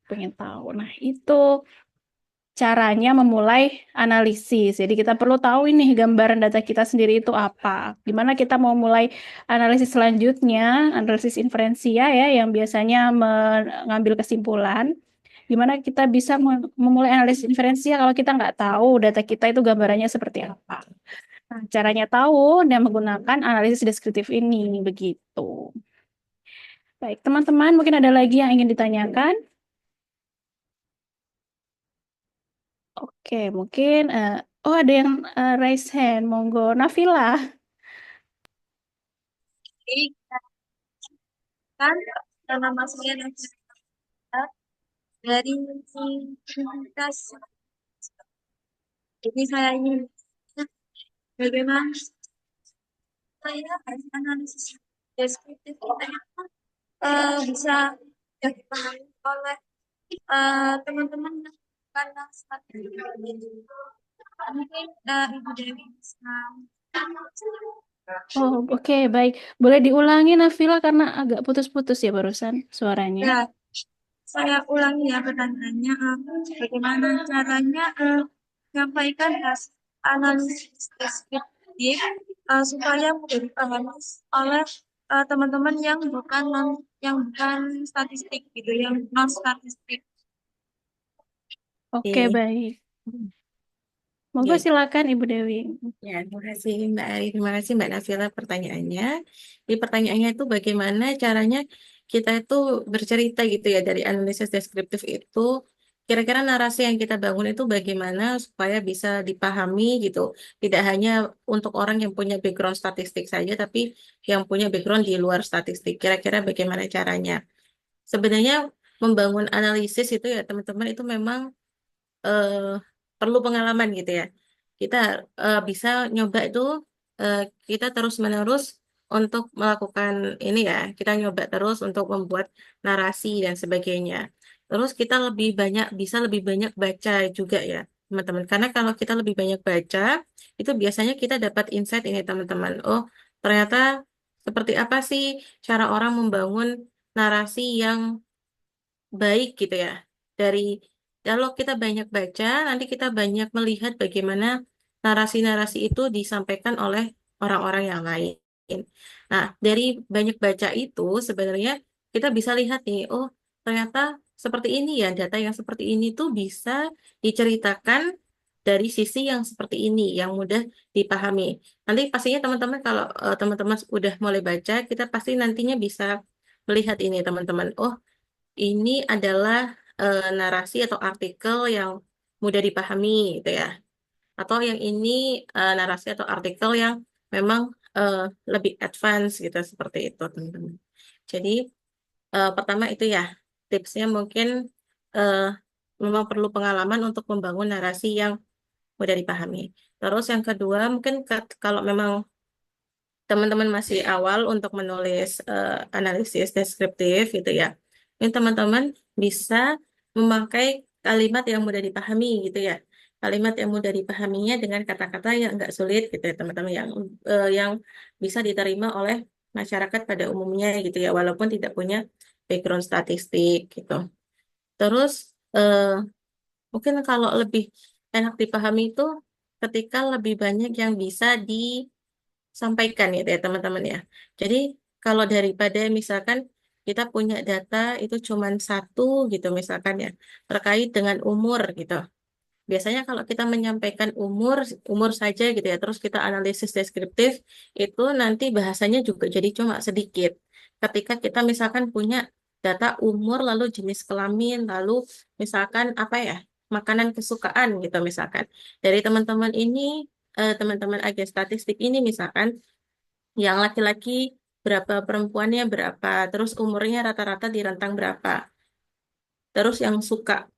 pengen tahu nah itu caranya memulai analisis. Jadi kita perlu tahu ini gambaran data kita sendiri itu apa. Gimana kita mau mulai analisis selanjutnya, analisis inferensia ya yang biasanya mengambil kesimpulan. Gimana kita bisa memulai analisis inferensia kalau kita nggak tahu data kita itu gambarannya seperti apa. Nah, caranya tahu dan menggunakan analisis deskriptif ini begitu. Baik, teman-teman, mungkin ada lagi yang ingin ditanyakan? Oke, mungkin oh ada yang raise hand, monggo Nafila. Jadi, kan nama saya Nafisa dari Universitas. Jadi saya ingin bagaimana saya harus analisis deskriptif kita bisa dipahami oleh teman-teman karena mungkin Ibu Dewi bisa Oh, oke, baik. Boleh diulangi, Nafila, karena agak putus-putus ya barusan suaranya. Ya, saya ulangi ya pertanyaannya. Bagaimana caranya menyampaikan hasil analisis deskriptif supaya mudah dipahami oleh teman-teman yang bukan statistik gitu, yang non statistik. Oke, Oke. baik. Monggo Ya, silakan Ibu Dewi. ya, terima kasih Mbak Ari, terima kasih Mbak Nafila pertanyaannya. Di pertanyaannya itu bagaimana caranya kita itu bercerita gitu ya dari analisis deskriptif itu, kira-kira narasi yang kita bangun itu bagaimana supaya bisa dipahami gitu. Tidak hanya untuk orang yang punya background statistik saja, tapi yang punya background di luar statistik. Kira-kira bagaimana caranya? Sebenarnya membangun analisis itu ya teman-teman itu memang eh, perlu pengalaman gitu ya. Kita bisa nyoba itu eh, kita terus-menerus untuk melakukan ini ya. Kita nyoba terus untuk membuat narasi dan sebagainya. Terus kita bisa lebih banyak baca juga ya, teman-teman. Karena kalau kita lebih banyak baca, itu biasanya kita dapat insight ini, teman-teman. Oh, ternyata seperti apa sih cara orang membangun narasi yang baik gitu ya. Dari kalau kita banyak baca, nanti kita banyak melihat bagaimana narasi-narasi itu disampaikan oleh orang-orang yang lain. Nah, dari banyak baca itu sebenarnya kita bisa lihat nih, oh ternyata seperti ini ya, data yang seperti ini tuh bisa diceritakan dari sisi yang seperti ini, yang mudah dipahami. Nanti pastinya teman-teman kalau teman-teman udah mulai baca, kita pasti nantinya bisa melihat ini teman-teman. Oh, ini adalah narasi atau artikel yang mudah dipahami gitu ya. Atau yang ini narasi atau artikel yang memang eh, lebih advance gitu seperti itu teman-teman. Jadi pertama itu ya tipsnya mungkin eh, memang perlu pengalaman untuk membangun narasi yang mudah dipahami. Terus yang kedua mungkin kalau memang teman-teman masih awal untuk menulis analisis deskriptif gitu ya. Ini teman-teman bisa memakai kalimat yang mudah dipahami gitu ya. Kalimat yang mudah dipahaminya dengan kata-kata yang enggak sulit gitu ya teman-teman yang bisa diterima oleh masyarakat pada umumnya gitu ya walaupun tidak punya background statistik gitu. Terus eh, mungkin kalau lebih enak dipahami itu ketika lebih banyak yang bisa sampaikan gitu ya teman-teman ya. Jadi kalau daripada misalkan kita punya data itu cuma satu gitu misalkan ya terkait dengan umur gitu. Biasanya kalau kita menyampaikan umur saja gitu ya, terus kita analisis deskriptif itu nanti bahasanya juga jadi cuma sedikit. Ketika kita misalkan punya data umur lalu jenis kelamin lalu misalkan apa ya makanan kesukaan gitu misalkan dari teman-teman ini teman-teman agen statistik ini misalkan yang laki-laki berapa, perempuannya berapa, terus umurnya rata-rata di rentang berapa. Terus yang suka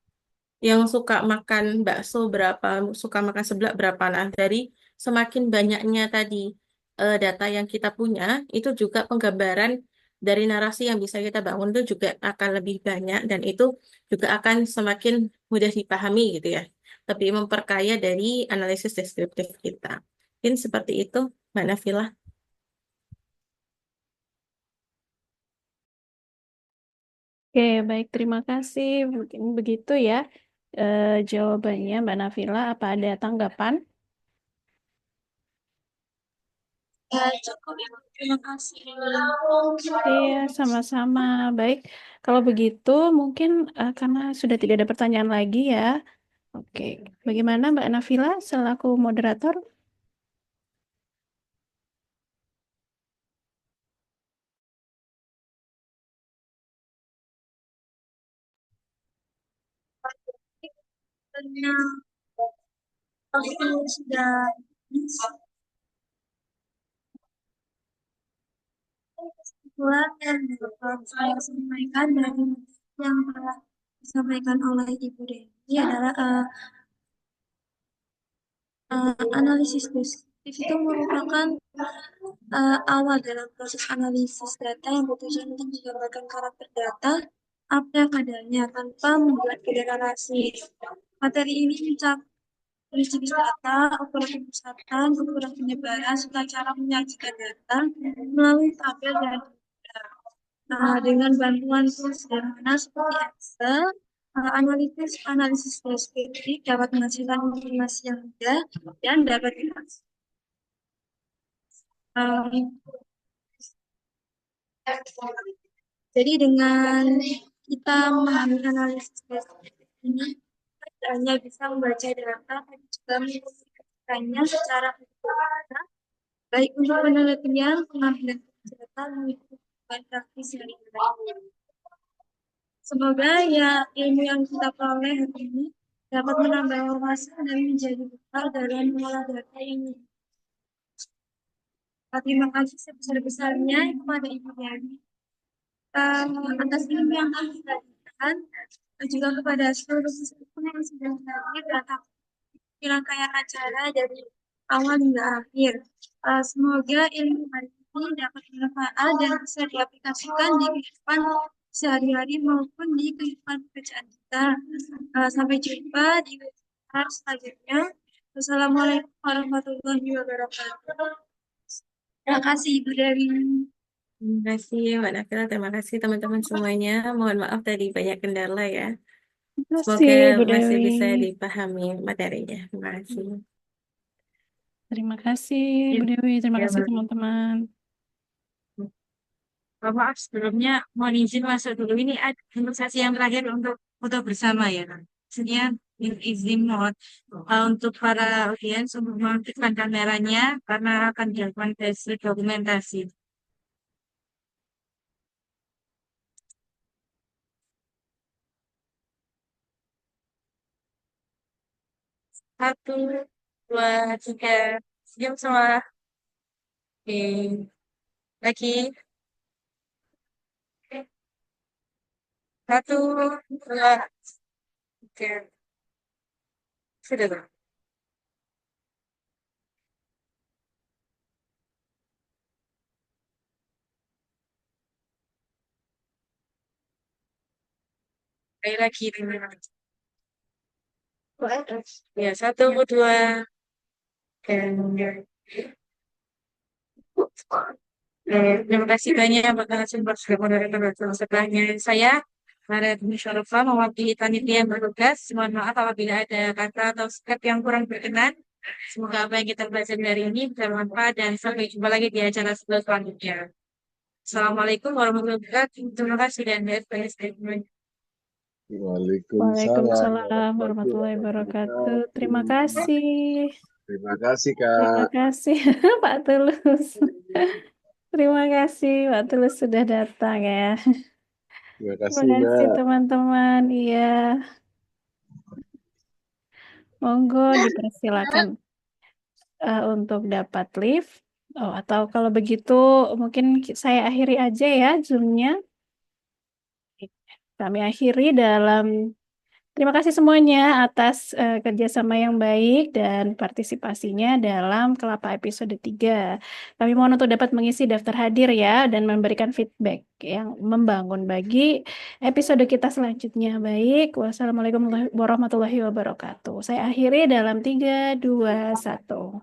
makan bakso berapa, suka makan seblak berapa. Nah, dari semakin banyaknya tadi data yang kita punya, itu juga penggambaran dari narasi yang bisa kita bangun itu juga akan lebih banyak dan itu juga akan semakin mudah dipahami gitu ya. Lebih memperkaya dari analisis deskriptif kita. Mungkin seperti itu, Mbak Nafila. Oke, baik. Terima kasih. Mungkin begitu ya jawabannya Mbak Nafila. Apa ada tanggapan? Cukup ya, terima kasih. Iya, sama-sama. Baik. Kalau begitu, mungkin karena sudah tidak ada pertanyaan lagi ya. Oke. Bagaimana Mbak Nafila selaku moderator? Karena waktu sudah kesimpulan yang dapat saya sampaikan dari yang telah disampaikan oleh Ibu Dewi adalah analisis deskriptif itu merupakan awal dalam proses analisis data yang bertujuan untuk menggambarkan karakter data apa yang adanya tanpa membuat generasi. Materi ini kondisi wisata, ukuran pemusatan, ukuran penyebaran, serta cara menyajikan data melalui tabel dan dengan bantuan tools sederhana seperti Excel, analisis deskriptif dapat menghasilkan informasi yang mudah dan dapat diakses. Jadi dengan kita memahami analisis deskriptif ini, kita hanya bisa membaca data, tapi juga mengintegrasikannya secara sederhana, baik untuk penelitian, pengambilan data, maupun praktis sehari-hari. Semoga ya ilmu yang kita peroleh hari ini dapat menambah wawasan dan menjadi bekal dalam mengolah data ini. Terima kasih sebesar-besarnya kepada Ibu Dewi atas ilmu yang kami berikan, dan juga kepada seluruh peserta yang sudah hadir datang di rangkaian acara dari awal hingga akhir. Semoga ilmu hari ini dapat bermanfaat dan bisa diaplikasikan di kehidupan sehari-hari maupun di kehidupan pekerjaan kita. Sampai jumpa di webinar selanjutnya. Wassalamualaikum warahmatullahi wabarakatuh. Terima kasih Ibu Dewi. Terima kasih Mbak Nafila, terima kasih teman-teman semuanya. Mohon maaf tadi banyak kendala ya. Terima Semoga kasih, Bu masih Dewi. bisa dipahami materinya. Terima kasih. Terima kasih, Bu Dewi. Terima Ya, kasih, Mbak. teman-teman. Maaf, sebelumnya mohon izin masuk dulu. Ini ada sesi yang terakhir untuk foto bersama ya. Maksudnya izin mohon untuk para audiens untuk mengaktifkan kameranya karena akan dilakukan sesi dokumentasi. Satu, dua, tiga. Siap semua. Oke. Lagi. Satu, dua, tiga. Sudah, Bang. Sekali lagi. Ya, satu, dua, tiga. Terima kasih banyak Mbak Narasumber sudah moderator sebelahnya. Saya, Maret Musyarofa, mewakili panitia yang bertugas. Mohon maaf apabila ada kata atau sikap yang kurang berkenan. Semoga apa yang kita belajar hari ini bermanfaat dan sampai jumpa lagi di acara selanjutnya. Assalamualaikum warahmatullahi wabarakatuh. Terima kasih dan banyak statement. Waalaikumsalam Waalaikumsalam warahmatullahi wabarakatuh. Terima kasih. Terima kasih, Terima Kak. kasih, Pak Tulus. Terima kasih, Pak Tulus sudah datang ya. Terima Terima kasih, kasih, Mbak. teman-teman. Iya. Monggo dipersilakan untuk dapat live. Oh, atau kalau begitu mungkin saya akhiri aja ya Zoom-nya. Kami akhiri dalam terima kasih semuanya atas kerjasama yang baik dan partisipasinya dalam Kelapa episode 3. Kami mohon untuk dapat mengisi daftar hadir ya dan memberikan feedback yang membangun bagi episode kita selanjutnya. Baik, wassalamualaikum warahmatullahi wabarakatuh. Saya akhiri dalam 3, 2, 1.